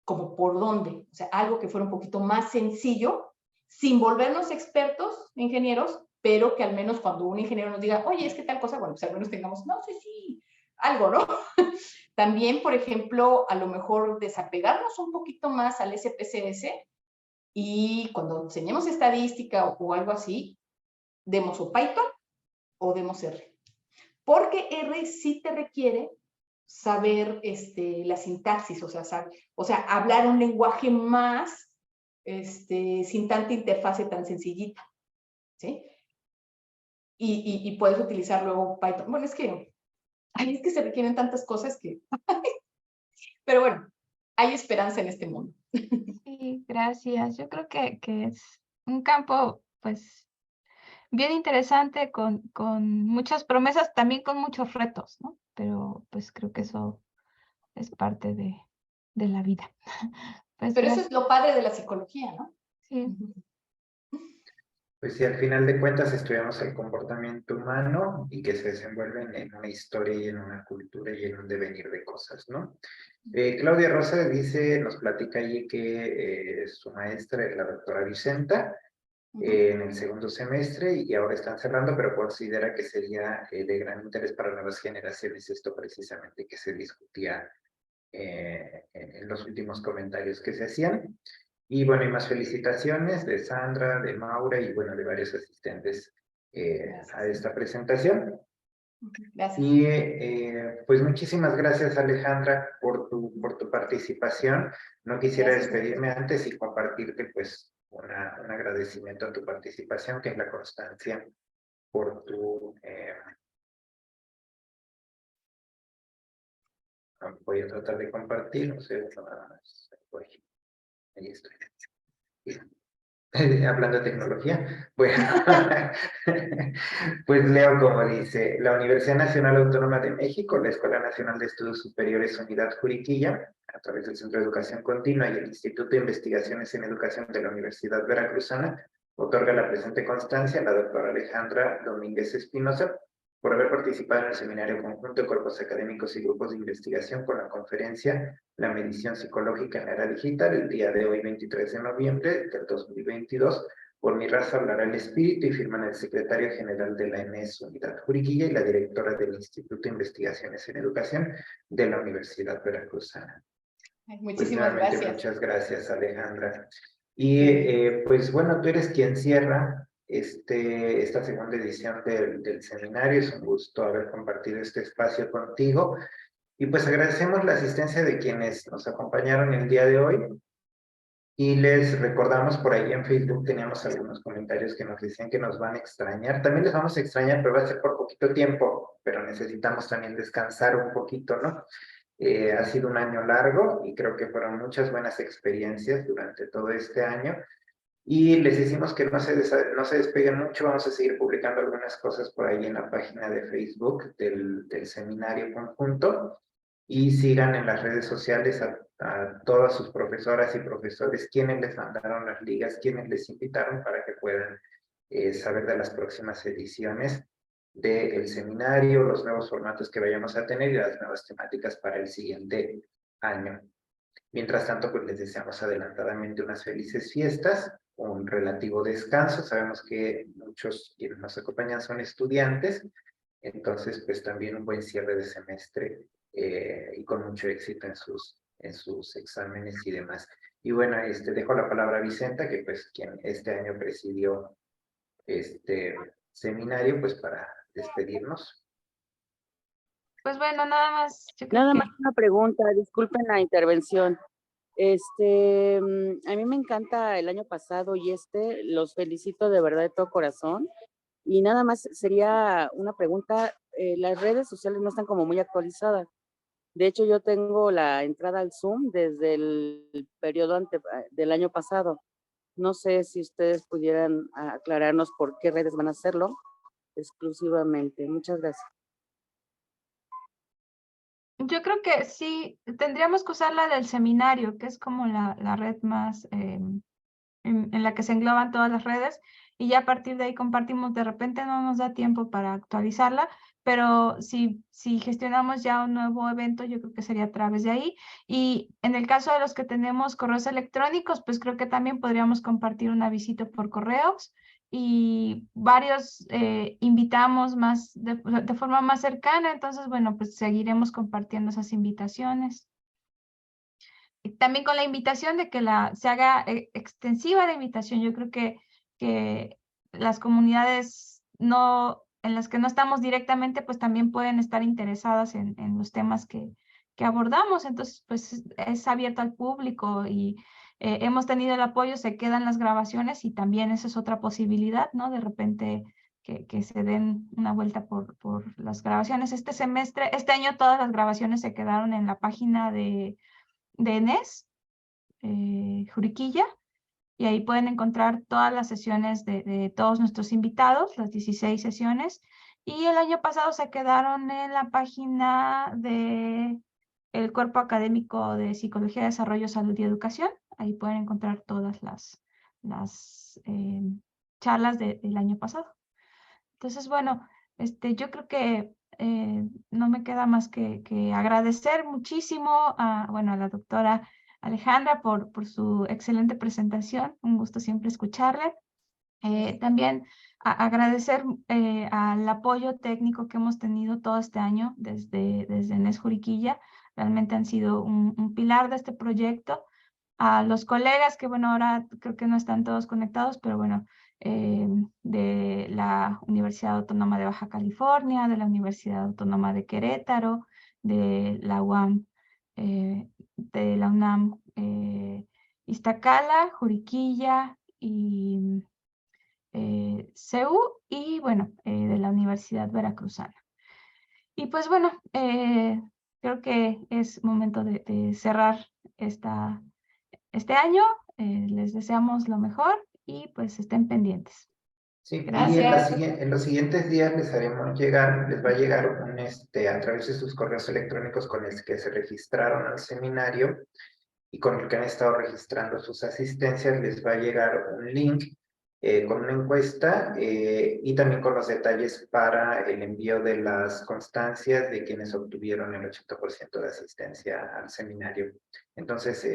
como por dónde. O sea, algo que fuera un poquito más sencillo, sin volvernos expertos ingenieros, pero que al menos cuando un ingeniero nos diga, oye, es que tal cosa, bueno, pues al menos tengamos, no sé si, algo, ¿no? También, por ejemplo, a lo mejor desapegarnos un poquito más al SPSS y cuando enseñemos estadística o algo así, demos o Python o demos R. Porque R sí te requiere saber la sintaxis, o sea, hablar un lenguaje más sin tanta interfase tan sencillita, ¿sí? Y puedes utilizar luego Python. Bueno, es que se requieren tantas cosas que... Pero bueno, hay esperanza en este mundo. Sí, gracias. Yo creo que es un campo, pues, bien interesante con muchas promesas, también con muchos retos, ¿no? Pero pues creo que eso es parte de la vida. Pues Pero eso gracias. es lo padre de la psicología, ¿no? Sí. Pues sí, al final de cuentas estudiamos el comportamiento humano y que se desenvuelven en una historia y en una cultura y en un devenir de cosas, ¿no? Claudia Rosa dice, nos platica allí que su maestra es la doctora Vicenta en el segundo semestre y ahora están cerrando, pero considera que sería de gran interés para nuevas generaciones esto precisamente que se discutía en los últimos comentarios que se hacían. Y bueno, y más felicitaciones de Sandra, de Maura y bueno, de varios asistentes a esta presentación. Gracias. Y pues muchísimas gracias Alejandra por tu participación. No quisiera Gracias. despedirme antes y compartirte pues un agradecimiento a tu participación, que es la constancia por tu... voy a tratar de compartir, no sé, nada más. Ahí estoy. Hablando de tecnología, bueno, pues leo como dice, la Universidad Nacional Autónoma de México, la Escuela Nacional de Estudios Superiores Unidad Juriquilla, a través del Centro de Educación Continua y el Instituto de Investigaciones en Educación de la Universidad Veracruzana, otorga la presente constancia a la doctora Alejandra Domínguez Espinosa por haber participado en el seminario conjunto de cuerpos académicos y grupos de investigación con la conferencia La medición psicológica en la era digital, el día de hoy, 23 de noviembre del 2022, por mi raza hablará el espíritu, y firman el secretario general de la ENES Unidad Juriquilla y la directora del Instituto de Investigaciones en Educación de la Universidad Veracruzana. Muchísimas Pues, gracias. muchas gracias, Alejandra. Y pues bueno, tú eres quien cierra esta segunda edición del seminario. Es un gusto haber compartido este espacio contigo. Y pues agradecemos la asistencia de quienes nos acompañaron el día de hoy. Y les recordamos, por ahí en Facebook teníamos algunos comentarios que nos decían que nos van a extrañar. También les vamos a extrañar, pero va a ser por poquito tiempo, pero necesitamos también descansar un poquito, ¿no? Ha sido un año largo y creo que fueron muchas buenas experiencias durante todo este año. Y les decimos que no se despeguen mucho, vamos a seguir publicando algunas cosas por ahí en la página de Facebook del seminario conjunto. Y sigan en las redes sociales a todas sus profesoras y profesores, quienes les mandaron las ligas, quienes les invitaron para que puedan saber de las próximas ediciones del seminario, los nuevos formatos que vayamos a tener y las nuevas temáticas para el siguiente año. Mientras tanto, pues les deseamos adelantadamente unas felices fiestas, un relativo descanso. Sabemos que muchos quienes nos acompañan son estudiantes, entonces pues también un buen cierre de semestre y con mucho éxito en sus exámenes y demás. Y bueno, dejo la palabra a Vicenta, que pues quien este año presidió este seminario, pues para despedirnos. Pues bueno, nada más. Yo creo Nada que más una pregunta, disculpen la intervención. A mí me encanta el año pasado y los felicito de verdad de todo corazón. Y nada más sería una pregunta, las redes sociales no están como muy actualizadas. De hecho, yo tengo la entrada al Zoom desde el periodo del año pasado. No sé si ustedes pudieran aclararnos por qué redes van a hacerlo exclusivamente. Muchas gracias. Yo creo que sí, tendríamos que usar la del seminario, que es como la red más en la que se engloban todas las redes, y ya a partir de ahí compartimos. De repente no nos da tiempo para actualizarla, pero si gestionamos ya un nuevo evento, yo creo que sería a través de ahí. Y en el caso de los que tenemos correos electrónicos, pues creo que también podríamos compartir un avisito por correos, y varios invitamos más de forma más cercana. Entonces, bueno, pues seguiremos compartiendo esas invitaciones. También con la invitación de que se haga extensiva la invitación. Yo creo que las comunidades en las que no estamos directamente, pues también pueden estar interesadas en los temas que abordamos. Entonces, pues es abierto al público, y hemos tenido el apoyo, se quedan las grabaciones, y también esa es otra posibilidad, ¿no? De repente que se den una vuelta por las grabaciones. Este año todas las grabaciones se quedaron en la página de de ENES, Juriquilla, y ahí pueden encontrar todas las sesiones de todos nuestros invitados, las 16 sesiones, y el año pasado se quedaron en la página de el Cuerpo Académico de Psicología, Desarrollo, Salud y Educación. Ahí pueden encontrar todas las charlas del año pasado. Entonces, bueno, yo creo que no me queda más que agradecer muchísimo a la doctora Alejandra por su excelente presentación. Un gusto siempre escucharle. También agradecer al apoyo técnico que hemos tenido todo este año desde ENES Juriquilla. Realmente han sido un pilar de este proyecto. A los colegas que, bueno, ahora creo que no están todos conectados, pero bueno, de la Universidad Autónoma de Baja California, de la Universidad Autónoma de Querétaro, de la UAM, de la UNAM, Iztacala, Juriquilla y CEU, y bueno, de la Universidad Veracruzana. Y pues bueno, creo que es momento de cerrar este año. Les deseamos lo mejor y pues estén pendientes. Sí, Gracias. y en los siguientes días les haremos llegar, les va a llegar a través de sus correos electrónicos con el que se registraron al seminario y con el que han estado registrando sus asistencias, les va a llegar un link con una encuesta y también con los detalles para el envío de las constancias de quienes obtuvieron el 80% de asistencia al seminario. Entonces,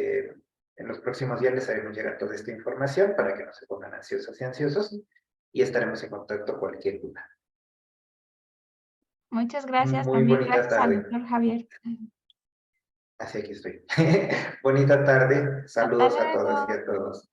en los próximos días les haremos llegar toda esta información para que no se pongan ansiosos y ansiosos y estaremos en contacto cualquier duda. Muchas gracias. Muy También bonita gracias al tarde. doctor Javier. Así aquí estoy. Bonita tarde. Hasta Saludos a todas y luego. a todos.